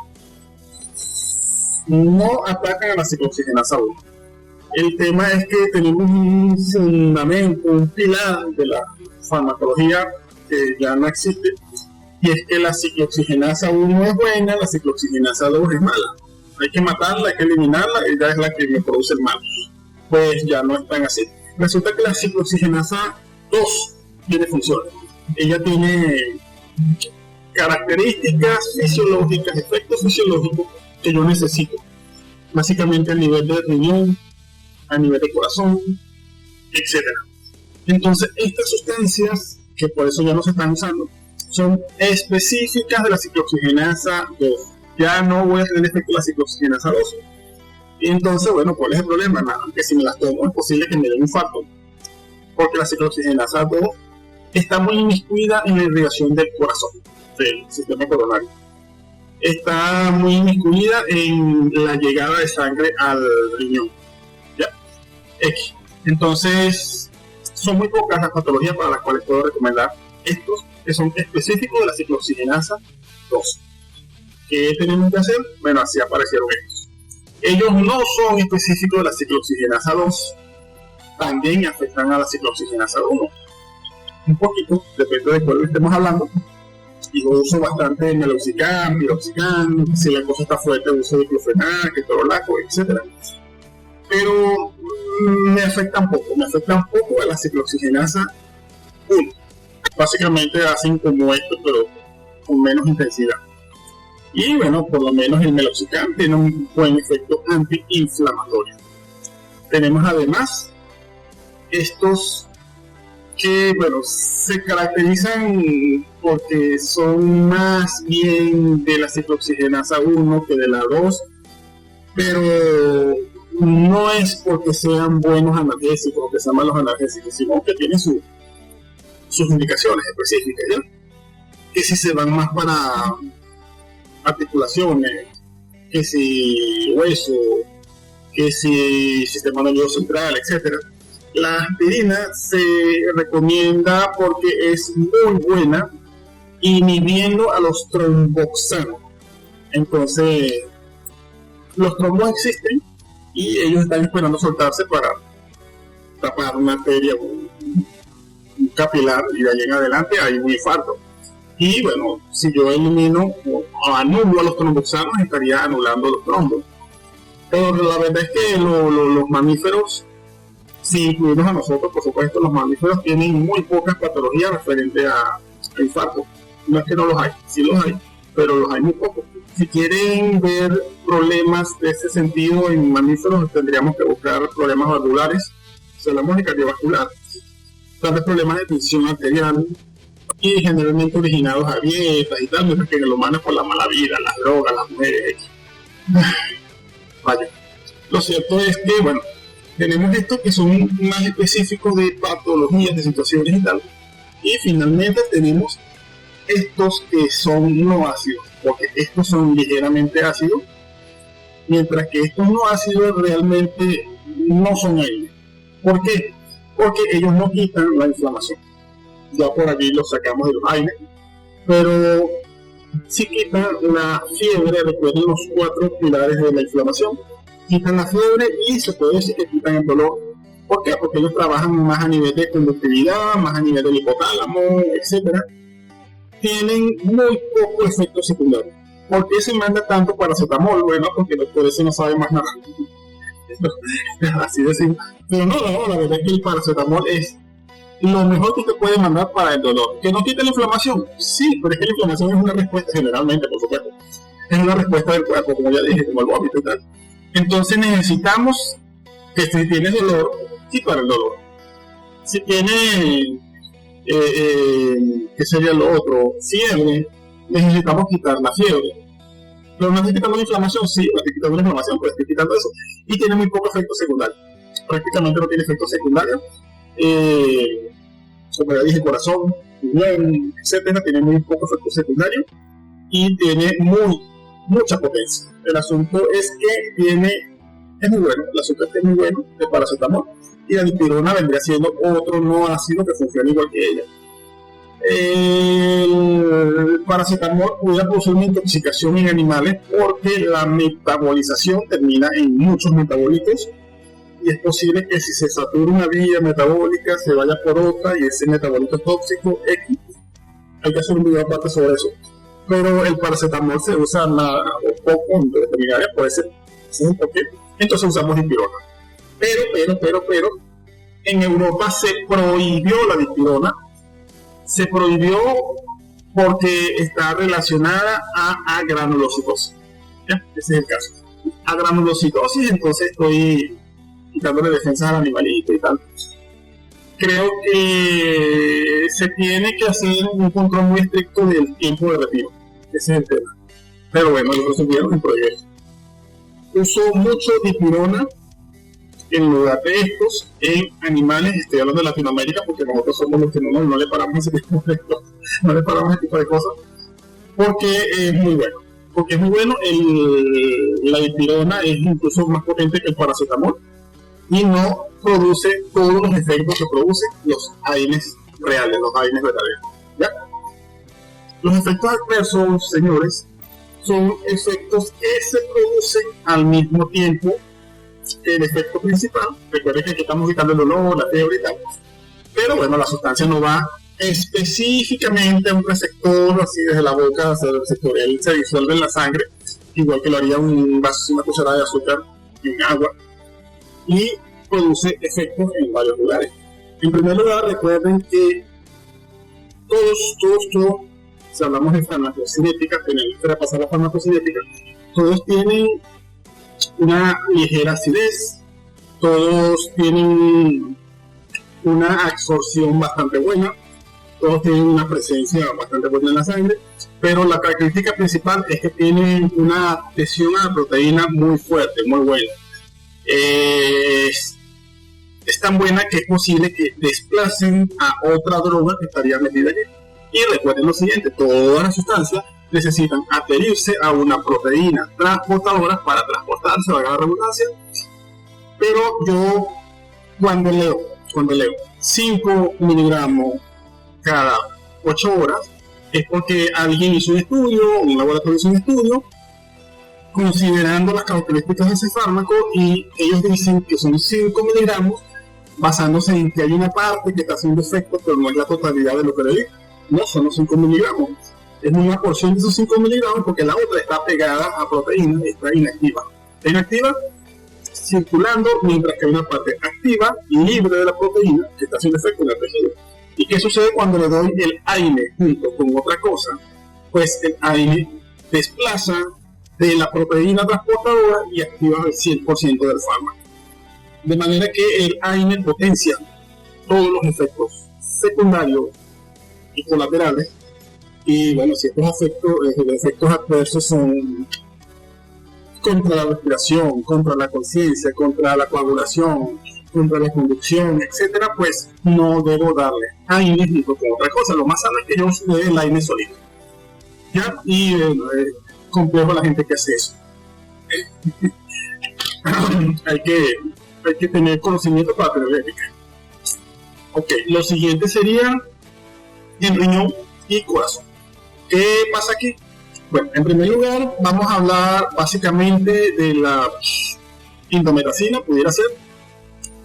No atacan a la ciclooxigenasa 1. El tema es que tenemos un fundamento, un pilar de la farmacología que ya no existe, y es que la ciclooxigenasa 1 es buena, la ciclooxigenasa 2 es mala. Hay que matarla, hay que eliminarla, ella es la que me produce el mal. Pues ya no es tan así. Resulta que la ciclooxigenasa 2 tiene funciones. Ella tiene características fisiológicas, efectos fisiológicos que yo necesito. Básicamente a nivel de riñón, a nivel de corazón, etc. Entonces, estas sustancias, que por eso ya no se están usando, son específicas de la ciclooxigenasa 2. Ya no voy a tener efecto de la ciclooxigenasa 2. Y entonces, bueno, ¿cuál es el problema? Nada, que si me las tomo es posible que me dé un infarto, porque la ciclooxigenasa 2 está muy inmiscuida en la irrigación del corazón, del sistema coronario. Está muy inmiscuida en la llegada de sangre al riñón. ¿Ya? Entonces, son muy pocas las patologías para las cuales puedo recomendar estos que son específicos de la ciclooxigenasa 2. ¿Qué tenemos que hacer? Bueno, así aparecieron estos. Ellos no son específicos de la ciclooxigenasa 2, también afectan a la ciclooxigenasa 1. Un poquito, depende de cuál estemos hablando. Y yo uso bastante meloxicam, piroxicam, si la cosa está fuerte uso diclofenac, ketorolaco, etc. Pero me afectan poco a la ciclooxigenasa 1. Básicamente hacen como esto, pero con menos intensidad. Y bueno, por lo menos el meloxicam tiene un buen efecto antiinflamatorio. Tenemos además estos que, bueno, se caracterizan porque son más bien de la ciclooxigenasa 1 que de la 2, pero no es porque sean buenos analgésicos o que sean malos analgésicos, sino que tienen sus indicaciones específicas, ¿ya? Que si se van más para articulaciones, que si hueso, que si sistema nervioso central, etc. La aspirina se recomienda porque es muy buena inhibiendo a los tromboxanos. Entonces, los trombos existen y ellos están esperando soltarse para tapar una arteria, un capilar, y de ahí en adelante hay un infarto. Y bueno, si yo elimino o anulo a los tromboxanos, estaría anulando los trombos. Pero la verdad es que los mamíferos, si incluimos a nosotros, por supuesto, los mamíferos tienen muy pocas patologías referentes a infarto. No es que no los hay, sí los hay, pero los hay muy pocos. Si quieren ver problemas de ese sentido en mamíferos, tendríamos que buscar problemas valvulares, si hablamos de cardiovascular, tal vez problemas de tensión arterial, y generalmente originados a dietas y tal, mientras que en el humano es por la mala vida, las drogas, las mujeres. Vaya. Lo cierto es que, bueno, tenemos estos que son más específicos de patologías, de situaciones y tal. Y finalmente tenemos estos que son no ácidos, porque estos son ligeramente ácidos, mientras que estos no ácidos realmente no son aire. ¿Por qué? Porque ellos no quitan la inflamación. Ya por aquí los sacamos de los aires, pero sí quitan la fiebre. Recuerden los 4 pilares de la inflamación. Quitan la fiebre y se puede decir que quitan el dolor. ¿Por qué? Porque ellos trabajan más a nivel de conductividad, más a nivel del hipotálamo, etc. Tienen muy poco efecto secundario. ¿Por qué se manda tanto paracetamol? Bueno, porque el doctor ese no sabe más nada. Así de simple. Pero no, la verdad es que el paracetamol es lo mejor que te puede mandar para el dolor. ¿Que no quita la inflamación? Sí, pero es que la inflamación es una respuesta, generalmente, por supuesto. Es una respuesta del cuerpo, como ya dije, como el vómito y tal. Entonces necesitamos que si tienes dolor, quitar el dolor. Si tienes, ¿qué sería lo otro? Fiebre, necesitamos quitar la fiebre. Pero no estoy quitando la inflamación, sí, no estoy quitando la inflamación, pero estoy quitando eso. Y tiene muy poco efecto secundario. Prácticamente no tiene efecto secundario. Como ya dije, corazón, riñón, etcétera, tiene muy poco efecto secundario y tiene mucha potencia. El asunto es que es muy bueno, el asunto es que es muy bueno de paracetamol, y la dipirona vendría siendo otro no ácido que funciona igual que ella. El paracetamol puede producir una intoxicación en animales porque la metabolización termina en muchos metabolitos, y es posible que si se satura una vía metabólica se vaya por otra y ese metabolito tóxico X. Hay que hacer un video aparte sobre eso. Pero el paracetamol se usa poco en veterinaria, puede ser un poquito. Entonces usamos dipirona. Pero, en Europa se prohibió la dipirona. Se prohibió porque está relacionada a granulocitosis. ¿Ya? Ese es el caso. A granulocitosis, entonces estoy quitándole defensas al animalito y tal. Creo que se tiene que hacer un control muy estricto del tiempo de retiro. Ese es el tema. Pero bueno, lo resolvieron en proyecto. Uso mucho dipirona en lugar de estos en animales. Estoy hablando de Latinoamérica porque nosotros somos los que no le paramos ese tipo de cosas. No le paramos ese tipo de cosas. Porque es muy bueno. Porque es muy bueno. La dipirona es incluso más potente que el paracetamol y no produce todos los efectos que producen los AINES reales, los AINES verdaderos. ¿Ya? Los efectos adversos, señores, son efectos que se producen al mismo tiempo que el efecto principal. Recuerden que aquí estamos quitando el dolor, la fiebre y tal. Pero bueno, la sustancia no va específicamente a un receptor, así desde la boca hacia el receptor. Él se disuelve en la sangre, igual que lo haría un vaso, una cucharada de azúcar en agua, y produce efectos en varios lugares. En primer lugar, recuerden que todos, si hablamos de farmacocinética, tenemos que repasar la farmacocinética, todos tienen una ligera acidez, todos tienen una absorción bastante buena, todos tienen una presencia bastante buena en la sangre, pero la característica principal es que tienen una adhesión a la proteína muy fuerte, muy buena. Es tan buena que es posible que desplacen a otra droga que estaría metida allí. Y recuerden lo siguiente, todas las sustancias necesitan adherirse a una proteína transportadora para transportarse, valga la redundancia. Pero yo cuando leo 5 miligramos cada 8 horas, es porque alguien hizo un estudio, un laboratorio hizo un estudio, considerando las características de ese fármaco, y ellos dicen que son 5 miligramos, basándose en que hay una parte que está haciendo efecto, pero no es la totalidad de lo que le digo. No son los 5 miligramos, es una porción de esos 5 miligramos, porque la otra está pegada a proteína, está inactiva. Está inactiva circulando, mientras que hay una parte activa y libre de la proteína que está haciendo efecto en el tejido. ¿Y qué sucede cuando le doy el AINE junto con otra cosa? Pues el AINE desplaza de la proteína transportadora y activa el 100% del fármaco. De manera que el AINE potencia todos los efectos secundarios y colaterales. Y bueno, si estos efectos adversos son contra la respiración, contra la conciencia, contra la coagulación, contra la conducción, etcétera, pues no debo darle AINE ni con otra cosa. Lo más sano es que yo use el AINE solito. ¿Ya? Y complejo la gente que hace eso. hay que tener conocimiento para tener ética. Ok, lo siguiente sería el riñón y corazón. ¿Qué pasa aquí? Bueno, en primer lugar vamos a hablar básicamente de la indometacina, pudiera ser.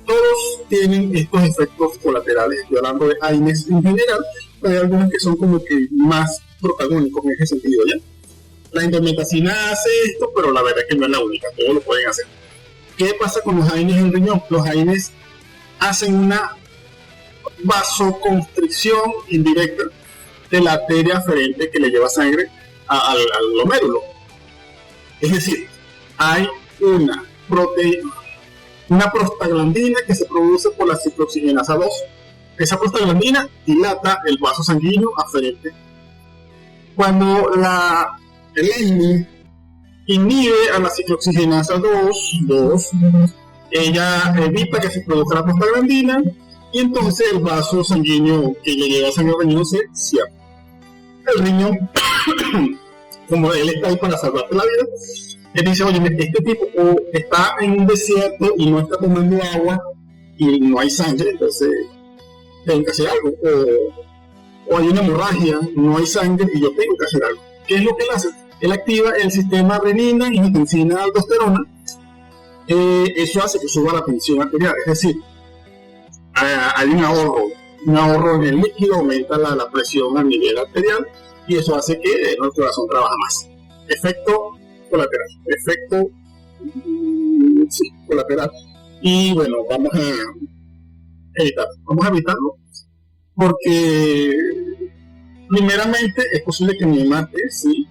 Todos tienen estos efectos colaterales. Estoy hablando de AINES en general, pero hay algunos que son como que más protagónicos en ese sentido, ¿ya? La indometacina hace esto, pero la verdad es que no es la única, todos lo pueden hacer. ¿Qué pasa con los AINES en riñón? Los AINES hacen una vasoconstricción indirecta de la arteria aferente que le lleva sangre al glomérulo. Es decir, hay una prostaglandina que se produce por la ciclooxigenasa 2. Esa prostaglandina dilata el vaso sanguíneo aferente. Cuando el AINE inhibe a la ciclooxigenasa 2, ella evita que se produzca la prostaglandina y entonces el vaso sanguíneo que le lleva sangre al riñón se cierra. El riñón, como él está ahí para salvarte la vida, él dice, oye, este tipo o está en un desierto y no está tomando agua y no hay sangre, entonces tengo que hacer algo. O hay una hemorragia, no hay sangre y yo tengo que hacer algo. ¿Qué es lo que él hace? Él activa el sistema renina, angiotensina, aldosterona. Eso hace que suba la tensión arterial, es decir, hay un ahorro en el líquido, aumenta la presión a nivel arterial y eso hace que el corazón trabaje más. Efecto colateral, colateral. Y bueno, vamos a evitarlo porque primeramente es posible que me mate, sí,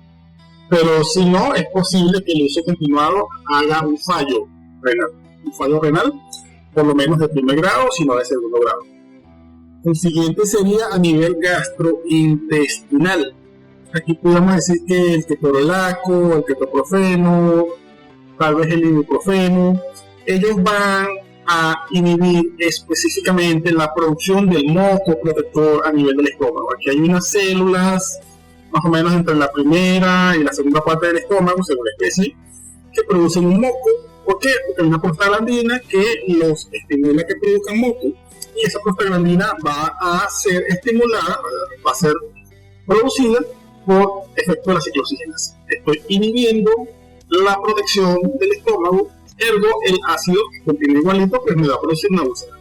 pero si no, es posible que el uso continuado haga un fallo renal, por lo menos de primer grado, sino de segundo grado. El siguiente sería a nivel gastrointestinal. Aquí podemos decir que el ketorolaco, el ketoprofeno, tal vez el ibuprofeno, ellos van a inhibir específicamente la producción del moco protector a nivel del estómago. Aquí hay unas células, más o menos entre la primera y la segunda parte del estómago, según la especie, que producen un moco. ¿Por qué? Porque hay una prostaglandina que los estimula que produzcan moco y esa prostaglandina va a ser estimulada, va a ser producida por efecto de la ciclooxigenasa. Estoy inhibiendo la protección del estómago, ergo el ácido que contiene igualito pues me va a producir una úlcera.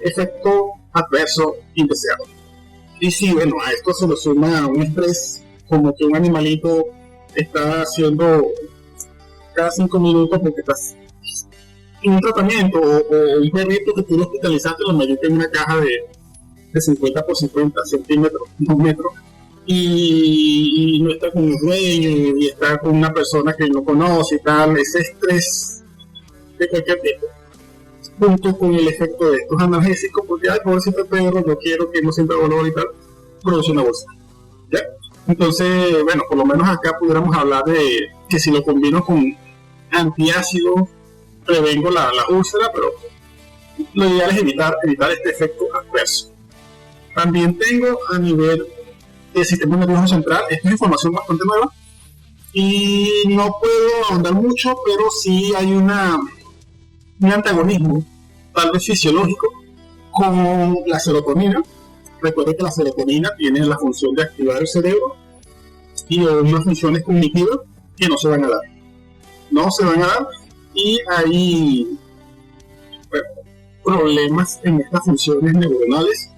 Efecto adverso indeseado. Y si bueno, a esto se le suma un estrés, como que un animalito está haciendo cada 5 minutos porque estás en un tratamiento o un perrito que tú lo hospitalizaste lo metiste en una caja de 50 por 50 centímetros, 2 metros y no está con un dueño y está con una persona que no conoce y tal, ese estrés de cualquier tipo junto con el efecto de estos analgésicos porque ay, pobrecito perro, yo quiero que no sienta dolor y tal, produce una bolsa, ¿ya? Entonces, bueno, por lo menos acá pudiéramos hablar de que si lo combino con antiácido prevengo la úlcera, pero lo ideal es evitar este efecto adverso. También tengo a nivel del sistema nervioso central, esta es información bastante nueva y no puedo ahondar mucho, pero sí hay un antagonismo, tal vez fisiológico, con la serotonina. Recuerden que la serotonina tiene la función de activar el cerebro y unas funciones cognitivas que no se van a dar. Y hay problemas en estas funciones neuronales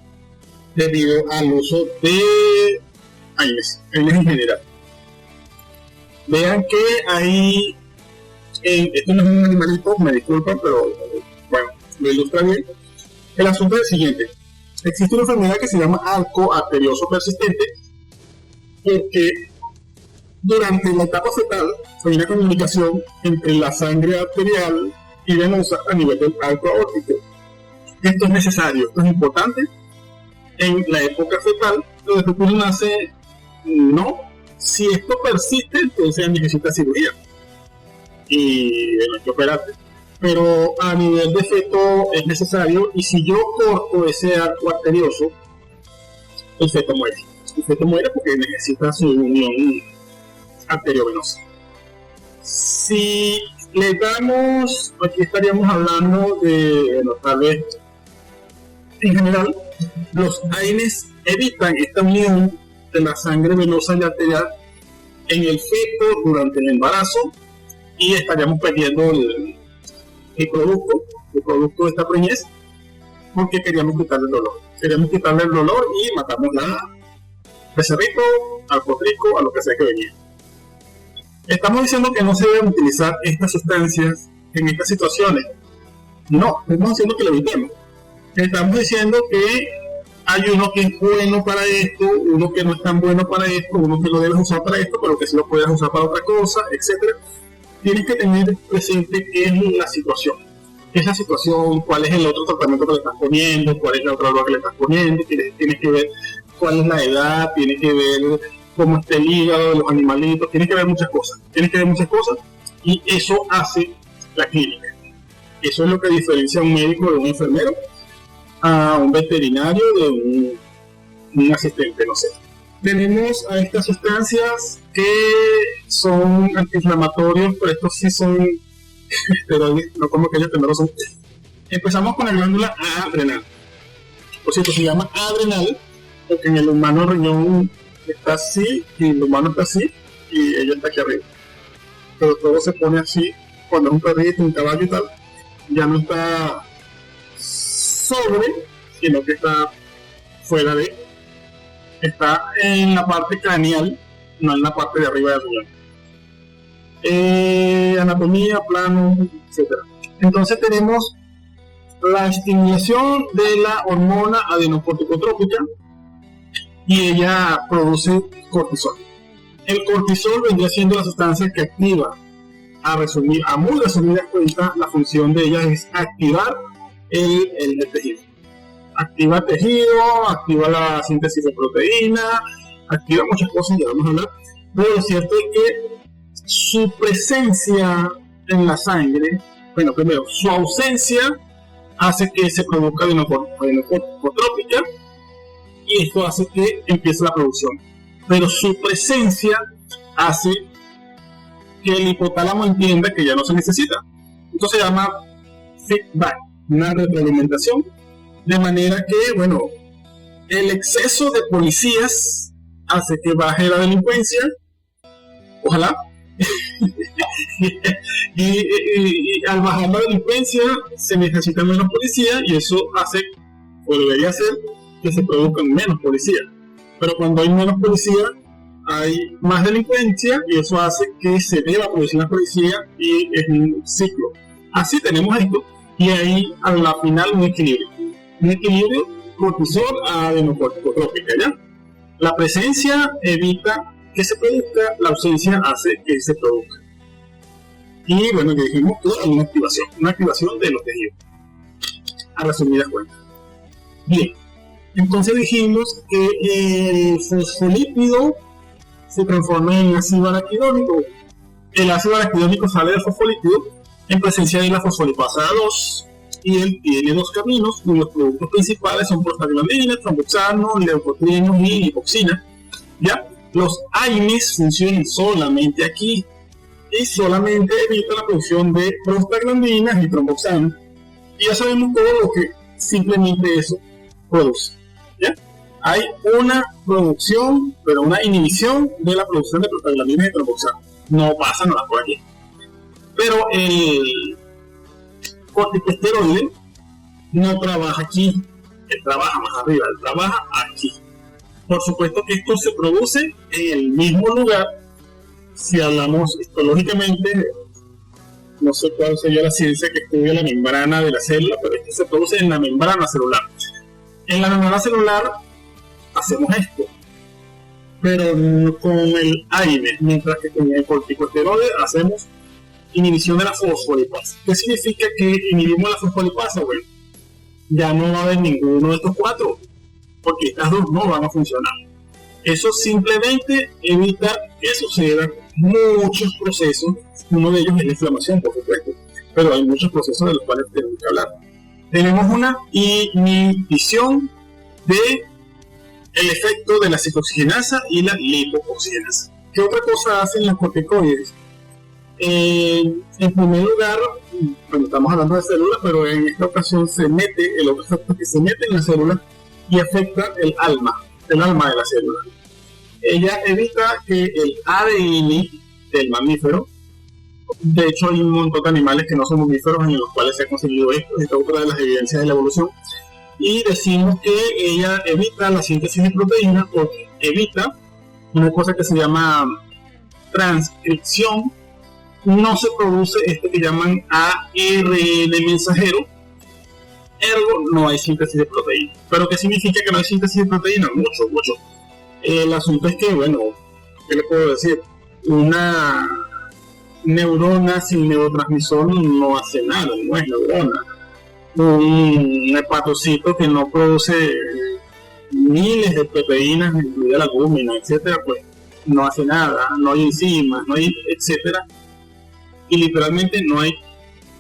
debido al uso de AINES en general. Vean que hay, esto no es un animalito, me disculpan, pero bueno, lo ilustra bien. El asunto es el siguiente: existe una enfermedad que se llama arco arterioso persistente porque Durante la etapa fetal hay una comunicación entre la sangre arterial y venosa a nivel del arco aórtico. Esto es necesario, esto es importante en la época fetal, donde el feto nace, no. Si esto persiste, entonces necesita cirugía y hay que operarte. Pero a nivel de feto es necesario, y si yo corto ese arco arterioso, el feto muere. El feto muere porque necesita su unión arteriovenosa. Si le damos, aquí estaríamos hablando de, bueno, tal vez en general, los AINES evitan esta unión de la sangre venosa y arterial en el feto durante el embarazo, y estaríamos perdiendo el producto de esta preñez, porque queríamos quitarle el dolor. Queríamos quitarle el dolor y matamos la becerrito, al potrico, a lo que sea que venía. Estamos diciendo que no se deben utilizar estas sustancias en estas situaciones. No, estamos diciendo que lo evitemos. Estamos diciendo que hay uno que es bueno para esto, uno que no es tan bueno para esto, uno que lo debes usar para esto, pero que sí lo puedes usar para otra cosa, etc. Tienes que tener presente qué es la situación. ¿Qué es la situación? ¿Cuál es el otro tratamiento que le estás poniendo? ¿Cuál es la otra droga que le estás poniendo? Tienes que ver cuál es la edad, tienes que ver cómo está el hígado de los animalitos, tienes que ver muchas cosas. Y eso hace la clínica. Eso es lo que diferencia a un médico de un enfermero, a un veterinario de un asistente, no sé. Tenemos a estas sustancias que son antiinflamatorios, pero estos sí son esteroides, no como aquellos que no lo son. Empezamos con la glándula adrenal. Por cierto, se llama adrenal porque en el humano el riñón está así y el humano está así y ella está aquí arriba. Pero todo se pone así cuando es un perrito, un caballo y tal. Ya no está sobre, sino que está fuera de. Está en la parte craneal, no en la parte de arriba del riñón. Anatomía, plano, etc. Entonces tenemos la estimulación de la hormona adenocorticotrópica y ella produce cortisol. El cortisol vendría siendo la sustancia que activa, a muy resumidas cuentas, la función de ella es activar el tejido. Activa el tejido, activa la síntesis de proteína, activa muchas cosas, ya vamos a hablar. Pero lo cierto es que su presencia en la sangre, bueno, primero, su ausencia hace que se produzca adenocorticotrópica y esto hace que empiece la producción. Pero su presencia hace que el hipotálamo entienda que ya no se necesita. Esto se llama feedback, una retroalimentación. De manera que, bueno, el exceso de policías hace que baje la delincuencia, ojalá, y al bajar la delincuencia se necesita menos policía y eso hace, o debería hacer, que se produzcan menos policías. Pero cuando hay menos policía, hay más delincuencia y eso hace que se deba producir más policía y es un ciclo. Así tenemos esto y ahí a la final un equilibrio cortisol a adenocorticotrópica, ¿ya? La presencia evita que se produzca, la ausencia hace que se produzca. Y bueno, que dijimos que hay una activación de los tejidos, a resumidas cuentas. Bien, entonces dijimos que el fosfolípido se transforma en ácido araquidónico. El ácido araquidónico sale del fosfolípido en presencia de la fosfolipasa 2. Y él tiene dos caminos, cuyos productos principales son prostaglandina, tromboxano, leucotrienos y lipoxina. ¿Ya? Los AINES funcionan solamente aquí y solamente evitan la producción de prostaglandinas y tromboxano. Y ya sabemos todo lo que simplemente eso produce. ¿Ya? Hay una producción, pero una inhibición de la producción de prostaglandinas y tromboxano. No pasa nada por aquí. Pero el corticosteroide no trabaja aquí, él trabaja más arriba, él trabaja aquí. Por supuesto que esto se produce en el mismo lugar. Si hablamos histológicamente, no sé cuál sería la ciencia que estudia la membrana de la célula, pero esto se produce en la membrana celular. En la membrana celular hacemos esto, pero no con el aire, mientras que con el corticosteroide hacemos inhibición de la fosfolipasa. ¿Qué significa que inhibimos la fosfolipasa? Bueno, ya no va a haber ninguno de estos cuatro, porque estas dos no van a funcionar. Eso simplemente evita que sucedan muchos procesos. Uno de ellos es la inflamación, por supuesto, pero hay muchos procesos de los cuales tenemos que hablar. Tenemos una inhibición de el efecto de la ciclooxigenasa y la lipooxigenasa. ¿Qué otra cosa hacen las corticoides? En primer lugar, bueno, estamos hablando de células, pero en esta ocasión se mete el otro efecto que se mete en la célula y afecta el alma de la célula. Ella evita que el ADN del mamífero, de hecho hay un montón de animales que no son mamíferos en los cuales se ha conseguido esto, esta es otra de las evidencias de la evolución, y decimos que ella evita la síntesis de proteínas porque evita una cosa que se llama transcripción. No se produce esto que llaman ARN mensajero, ergo no hay síntesis de proteína. ¿Pero qué significa que no hay síntesis de proteína? Mucho. El asunto es que, bueno, ¿qué le puedo decir? Una neurona sin neurotransmisor no hace nada, no es neurona. Un hepatocito que no produce miles de proteínas, incluida la albúmina, etcétera, pues no hace nada, no hay enzimas, no hay etcétera, y literalmente no hay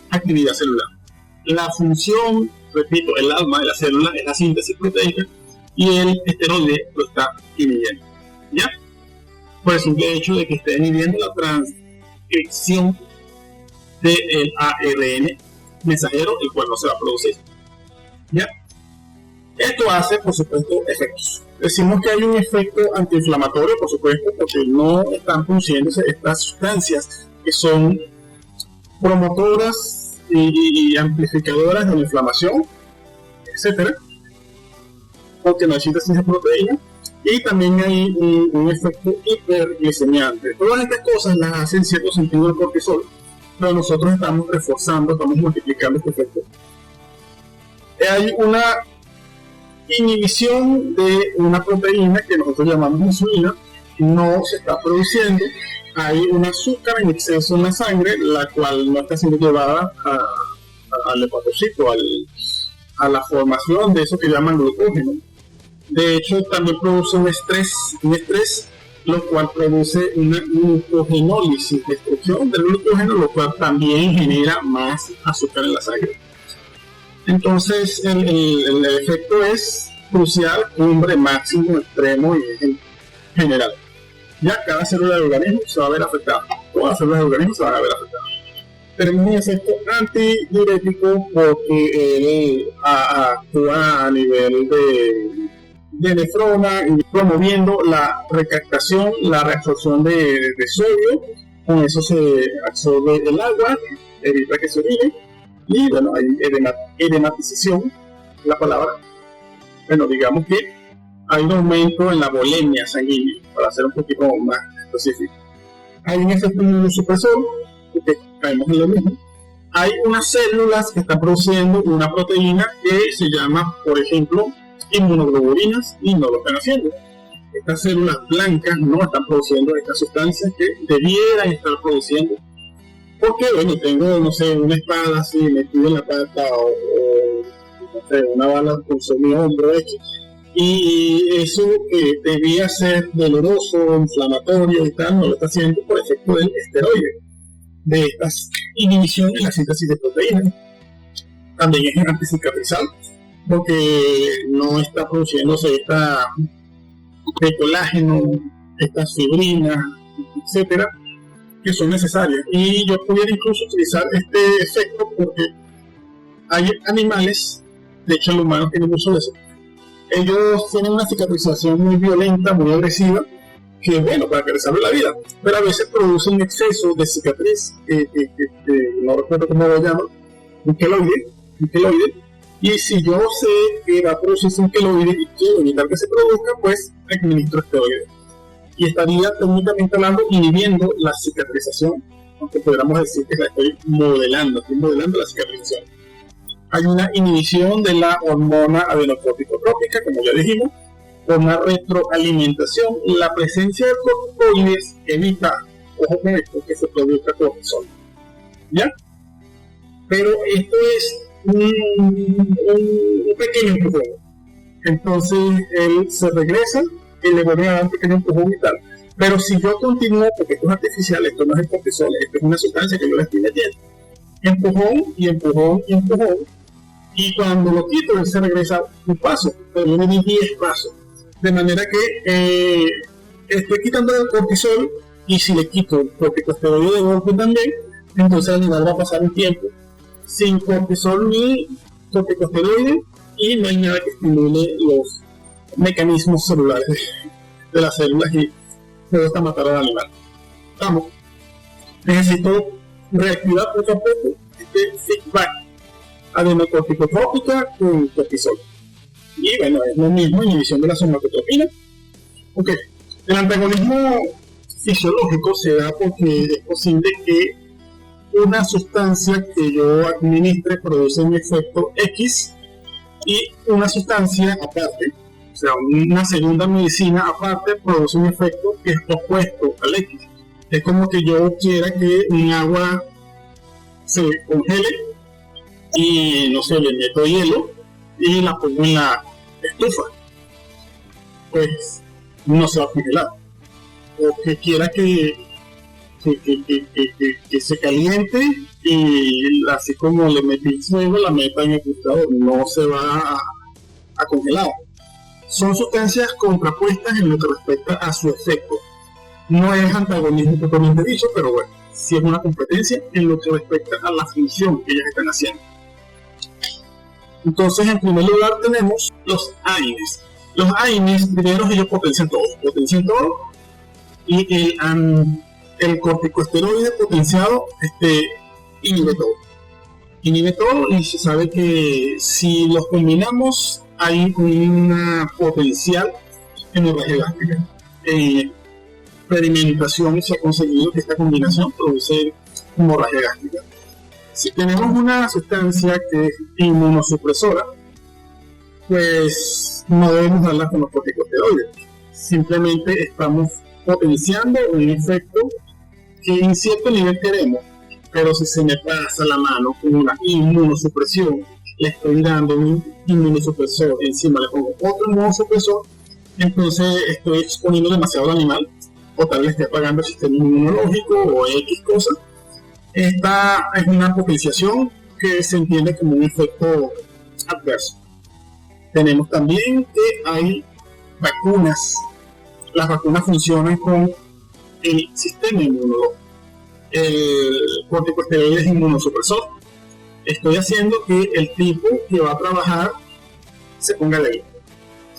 actividad celular. La función, repito, el alma de la célula es la síntesis proteica y el esteroide lo está inhibiendo, ¿ya? Por el simple hecho de que esté inhibiendo la transcripción del ARN mensajero, el cual no se va a producir, ¿ya? Esto hace, por supuesto, efectos. Decimos que hay un efecto antiinflamatorio, por supuesto, porque no están produciéndose estas sustancias que son promotoras y amplificadoras de la inflamación, etcétera, porque no hay síntesis de proteína, y también hay un efecto hiperglicemiante. Todas estas cosas las hace en cierto sentido el cortisol, pero nosotros estamos reforzando, estamos multiplicando este efecto. Hay una inhibición de una proteína que nosotros llamamos insulina, no se está produciendo. Hay un azúcar en exceso en la sangre, la cual no está siendo llevada al hepatocito, a la formación de eso que llaman glucógeno. De hecho, también produce un estrés, lo cual produce una glucogenólisis, destrucción del glucógeno, lo cual también genera más azúcar en la sangre. Entonces, el efecto es crucial, cumbre, máximo, extremo y en general. Ya cada célula del organismo se va a ver afectada. Todas las células del organismo se van a ver afectadas. Tenemos un efecto antidiurético porque él actúa a nivel de nefrona, promoviendo la recaptación, la reabsorción de sodio. Con eso se absorbe el agua, evita que se orine. Y bueno, hay edematización, la palabra. Bueno, digamos que hay un aumento en la volemia sanguínea, para ser un poquito más específico. Hay un efecto inmunosupresor, porque caemos en lo mismo. Hay unas células que están produciendo una proteína que se llama, por ejemplo, inmunoglobulinas, y no lo están haciendo. Estas células blancas no están produciendo estas sustancias que debieran estar produciendo. Porque, bueno, tengo, no sé, una espada así metida en la pata o no sé, una bala por mi hombro X. Y eso debía ser doloroso, inflamatorio y tal, no lo está haciendo por efecto del esteroide, de estas inhibición en la síntesis de proteínas. También es anticicatrizal, porque no está produciéndose de colágeno, estas fibrinas, etcétera, que son necesarias. Y yo pudiera incluso utilizar este efecto porque hay animales, de hecho el humano tiene mucho de eso. Ellos tienen una cicatrización muy violenta, muy agresiva, que bueno, para que les salve la vida, pero a veces producen un exceso de cicatriz, no recuerdo cómo lo llaman, un queloide, y si yo sé que va a producirse un queloide y quiero evitar que se produzca, pues administro esteroides. Y estaría técnicamente hablando inhibiendo la cicatrización, aunque podríamos decir que la estoy modelando la cicatrización. Hay una inhibición de la hormona adenotrópico-trópica, como ya dijimos, por una retroalimentación. La presencia de corticoides evita, ojo con esto, que se produzca cortisol. ¿Ya? Pero esto es un pequeño empujón. Entonces él se regresa y le vuelve a dar un pequeño empujón y tal. Pero si yo continúo, porque esto es artificial, esto no es el cortisol, esto es una sustancia que yo le estoy metiendo, empujón y empujón y empujón, y cuando lo quito él se regresa un paso, pero yo le di 10 pasos, de manera que estoy quitando el cortisol, y si le quito el corticosteroide de golpe también, entonces el animal va a pasar un tiempo sin cortisol ni corticosteroide, y no hay nada que estimule los mecanismos celulares de las células, y luego está matar al animal. Vamos, necesito reactivar poco a poco este feedback adenocorticotrópica con cortisol. Y bueno, es lo mismo, inhibición de la somatotropina. Ok, el antagonismo fisiológico se da porque es posible que una sustancia que yo administre produce un efecto X y una sustancia aparte, o sea, una segunda medicina aparte, produce un efecto que es opuesto al X. Es como que yo quiera que mi agua se congele y, no sé, le meto hielo y la pongo en la estufa. Pues no se va a congelar. O que quiera que se caliente y así como le metí fuego, la meta en el computador, no se va a congelar. Son sustancias contrapuestas en lo que respecta a su efecto. No es antagonismo propiamente dicho, pero bueno, sí es una competencia en lo que respecta a la función que ellas están haciendo. Entonces, en primer lugar tenemos los AINES. Los AINEs, primero ellos potencian todo, y el corticosteroide potenciado inhibe todo, y se sabe que si los combinamos hay una potencial hemorragia gástrica. Experimentación se ha conseguido que esta combinación produce hemorragia gástrica. Si tenemos una sustancia que es inmunosupresora, pues no debemos darla con los corticosteroides. Simplemente estamos potenciando un efecto que en cierto nivel queremos, pero si se me pasa la mano con una inmunosupresión, le estoy dando un inmunosupresor, encima le pongo otro inmunosupresor, entonces estoy exponiendo demasiado al animal, o tal vez esté apagando el sistema inmunológico o X cosa. Esta es una potenciación que se entiende como un efecto adverso. Tenemos también que hay vacunas. Las vacunas funcionan con el sistema inmunológico. El corticosteroide es inmunosupresor. Estoy haciendo que el tipo que va a trabajar se ponga débil.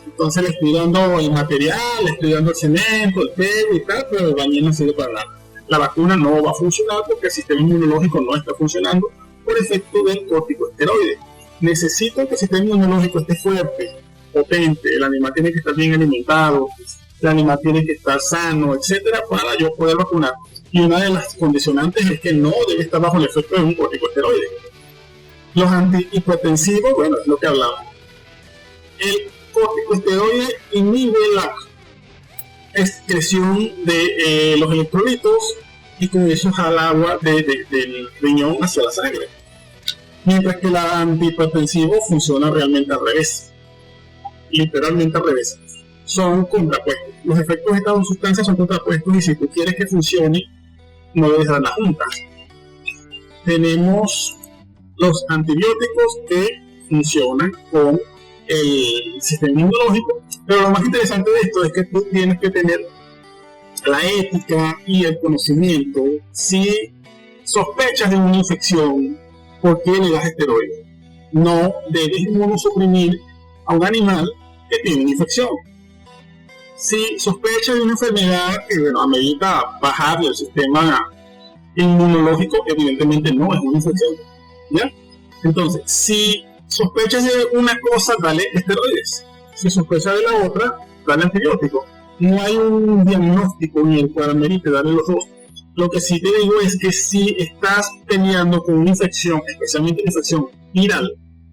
Entonces le estoy dando el material, le estoy dando el cemento, el pelo y tal, pero el bañil no sirve para nada. La vacuna no va a funcionar porque el sistema inmunológico no está funcionando por efecto del corticosteroide. Necesito que el sistema inmunológico esté fuerte, potente, el animal tiene que estar bien alimentado, el animal tiene que estar sano, etcétera, para yo poder vacunar. Y una de las condicionantes es que no debe estar bajo el efecto de un corticosteroide. Los antihipertensivos, bueno, es lo que hablamos. El corticosteroide inhibe la excreción de los electrolitos y con eso jala agua del riñón hacia la sangre. Mientras que el antihipertensivo funciona realmente al revés. Literalmente al revés. Son contrapuestos. Los efectos de estas dos sustancias son contrapuestos y si tú quieres que funcione, no debes darlas juntas. Tenemos los antibióticos que funcionan con el sistema inmunológico, pero lo más interesante de esto es que tú tienes que tener la ética y el conocimiento. Si sospechas de una infección, ¿por qué le das esteroides? No debes inmunosuprimir a un animal que tiene una infección. Si sospechas de una enfermedad que amerita bajar el sistema inmunológico, evidentemente no es una infección, ¿ya? Entonces, si sospechas de una cosa, dale esteroides. Si sospechas de la otra, dale antibiótico. No hay un diagnóstico ni el cual amerite darle los dos. Lo que sí te digo es que si estás peleando con una infección, especialmente una infección viral,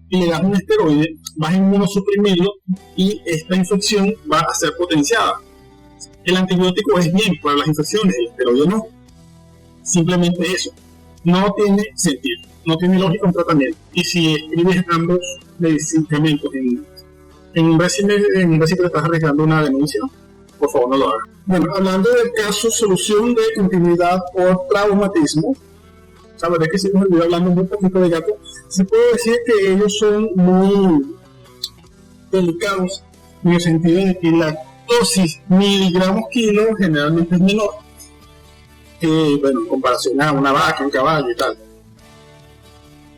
y le das un esteroide, vas a inmunosuprimirlo y esta infección va a ser potenciada. El antibiótico es bien para las infecciones, el esteroide no. Simplemente eso. No tiene sentido, no tiene lógica un tratamiento. Y si escribes ambos medicamentos en un récipe estás arriesgando una denuncia, por favor no lo hagas. Bueno, hablando del caso solución de continuidad por traumatismo, la verdad es que si nos olvidó hablando un poquito de gato, sí puedo decir que ellos son muy delicados en el sentido de que la dosis miligramos kilo generalmente es menor que, bueno, en comparación a una vaca, un caballo y tal.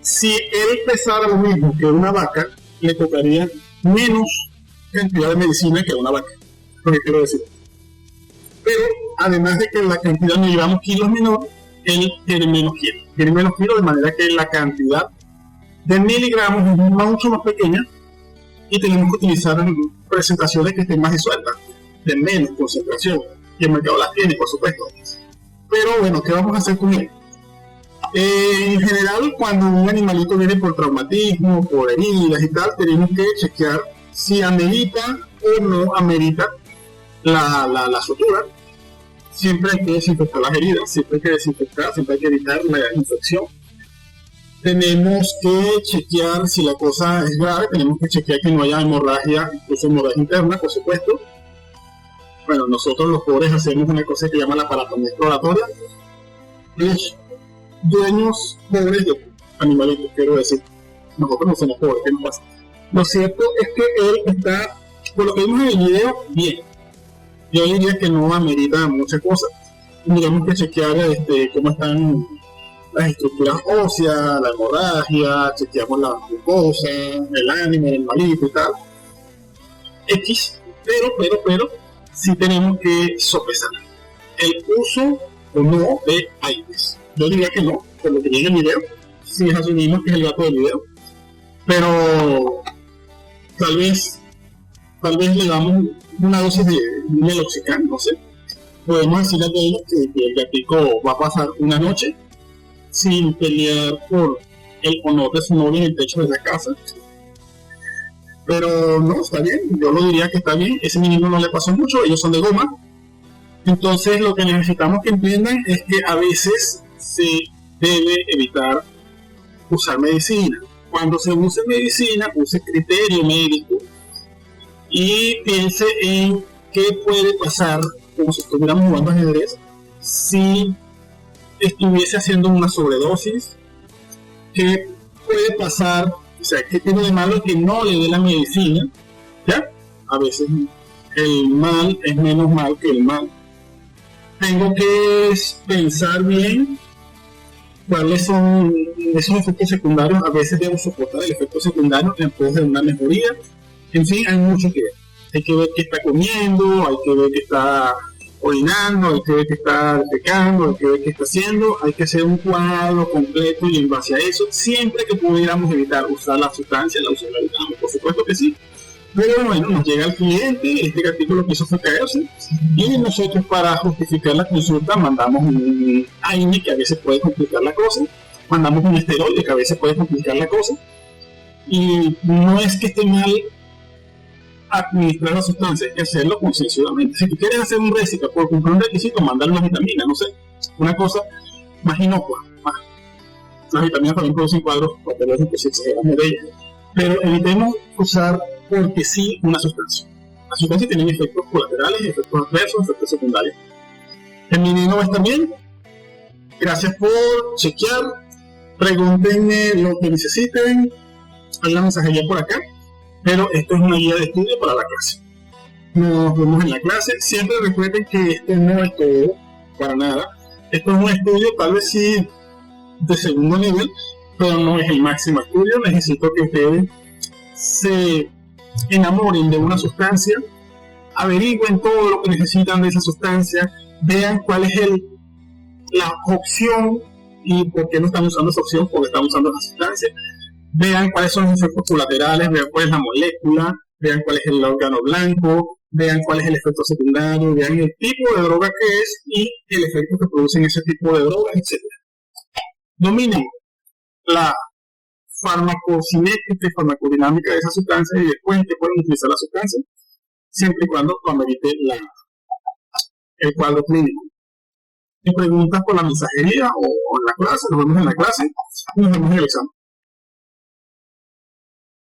Si él pesara lo mismo que una vaca, le tocaría menos cantidad de medicina que a una vaca, lo que quiero decir. Pero además de que la cantidad de miligramos kilos es menor, él tiene menos kilos, de manera que la cantidad de miligramos es mucho más pequeña y tenemos que utilizar presentaciones que estén más disueltas, de menos concentración, y el mercado las tiene, por supuesto. Pero bueno, ¿qué vamos a hacer con él? En general, cuando un animalito viene por traumatismo, por heridas y tal, tenemos que chequear si amerita o no amerita la sutura. Siempre hay que desinfectar las heridas, siempre hay que evitar la infección. Tenemos que chequear si la cosa es grave, tenemos que chequear que no haya hemorragia, incluso hemorragia interna, por supuesto. Bueno, nosotros los pobres hacemos una cosa que se llama la paratomía exploratoria. Los dueños pobres de animalitos, quiero decir, nosotros no somos pobres, ¿qué nos pasa? Lo cierto es que él está, por lo que vimos en el video, bien. Yo diría que no amerita muchas cosas. Digamos que chequear cómo están las estructuras óseas, la hemorragia, chequeamos la glucosa, el ánimo, el animalito y tal. Pero sí tenemos que sopesar el uso o no de aires. Yo diría que no, por lo que viene en el video, si asumimos que es el gato del video. Pero tal vez le damos una dosis de meloxicam, no sé. Podemos decirle a todos que el gatico va a pasar una noche sin pelear por el honor de su novia en el techo de la casa. Pero no, está bien, yo lo diría que está bien. Ese menino no le pasó mucho, ellos son de goma. Entonces lo que necesitamos que entiendan es que a veces se debe evitar usar medicina. Cuando se use medicina, use criterio médico y piense en qué puede pasar, como si estuviéramos jugando ajedrez, si estuviese haciendo una sobredosis. ¿Qué puede pasar? O sea, ¿qué tiene de malo que no le dé la medicina? ¿Ya? A veces el mal es menos mal que el mal. Tengo que pensar bien cuáles son esos efectos secundarios. A veces debo soportar el efecto secundario en pos de una mejoría. En fin, hay mucho que ver. Hay que ver qué está comiendo, hay que ver qué está orinando, hay que ver qué está pecando, hay que ver qué está haciendo. Hay que hacer un cuadro completo y en base a eso, siempre que pudiéramos evitar usar la sustancia, la evitamos, por supuesto que sí. Pero bueno, nos llega el cliente, este gatito lo que hizo fue caerse, y nosotros para justificar la consulta mandamos un AINE que a veces puede complicar la cosa, mandamos un esteroide que a veces puede complicar la cosa, y no es que esté mal administrar la sustancia, hay que hacerlo consensuadamente. Si tú quieres hacer un récipe por cumplir un requisito, mandar una vitamina, no sé, una cosa más inocua, las vitaminas también producen cuadros patológicos si exageramos de ellas, pero evitemos usar porque sí una sustancia. Las sustancias tienen efectos colaterales, efectos adversos, efectos secundarios. El menino va a estar bien. Gracias por chequear. Pregúntenme lo que necesiten. Hay una mensajería por acá. Pero esto es una guía de estudio para la clase. Nos vemos en la clase. Siempre recuerden que esto no es todo, para nada. Esto es un estudio, tal vez sí, de segundo nivel, pero no es el máximo estudio. Necesito que ustedes se enamoren de una sustancia, averigüen todo lo que necesitan de esa sustancia, vean cuál es la opción y por qué no están usando esa opción, porque están usando esa sustancia, vean cuáles son los efectos colaterales, vean cuál es la molécula, vean cuál es el órgano blanco, vean cuál es el efecto secundario, vean el tipo de droga que es y el efecto que producen ese tipo de drogas, etc. Dominen la farmacocinética y farmacodinámica de esa sustancia y después te pueden utilizar la sustancia, siempre y cuando lo amerite el cuadro clínico. Si preguntas por la mensajería o en la clase, nos vemos en la clase y nos vemos en el examen.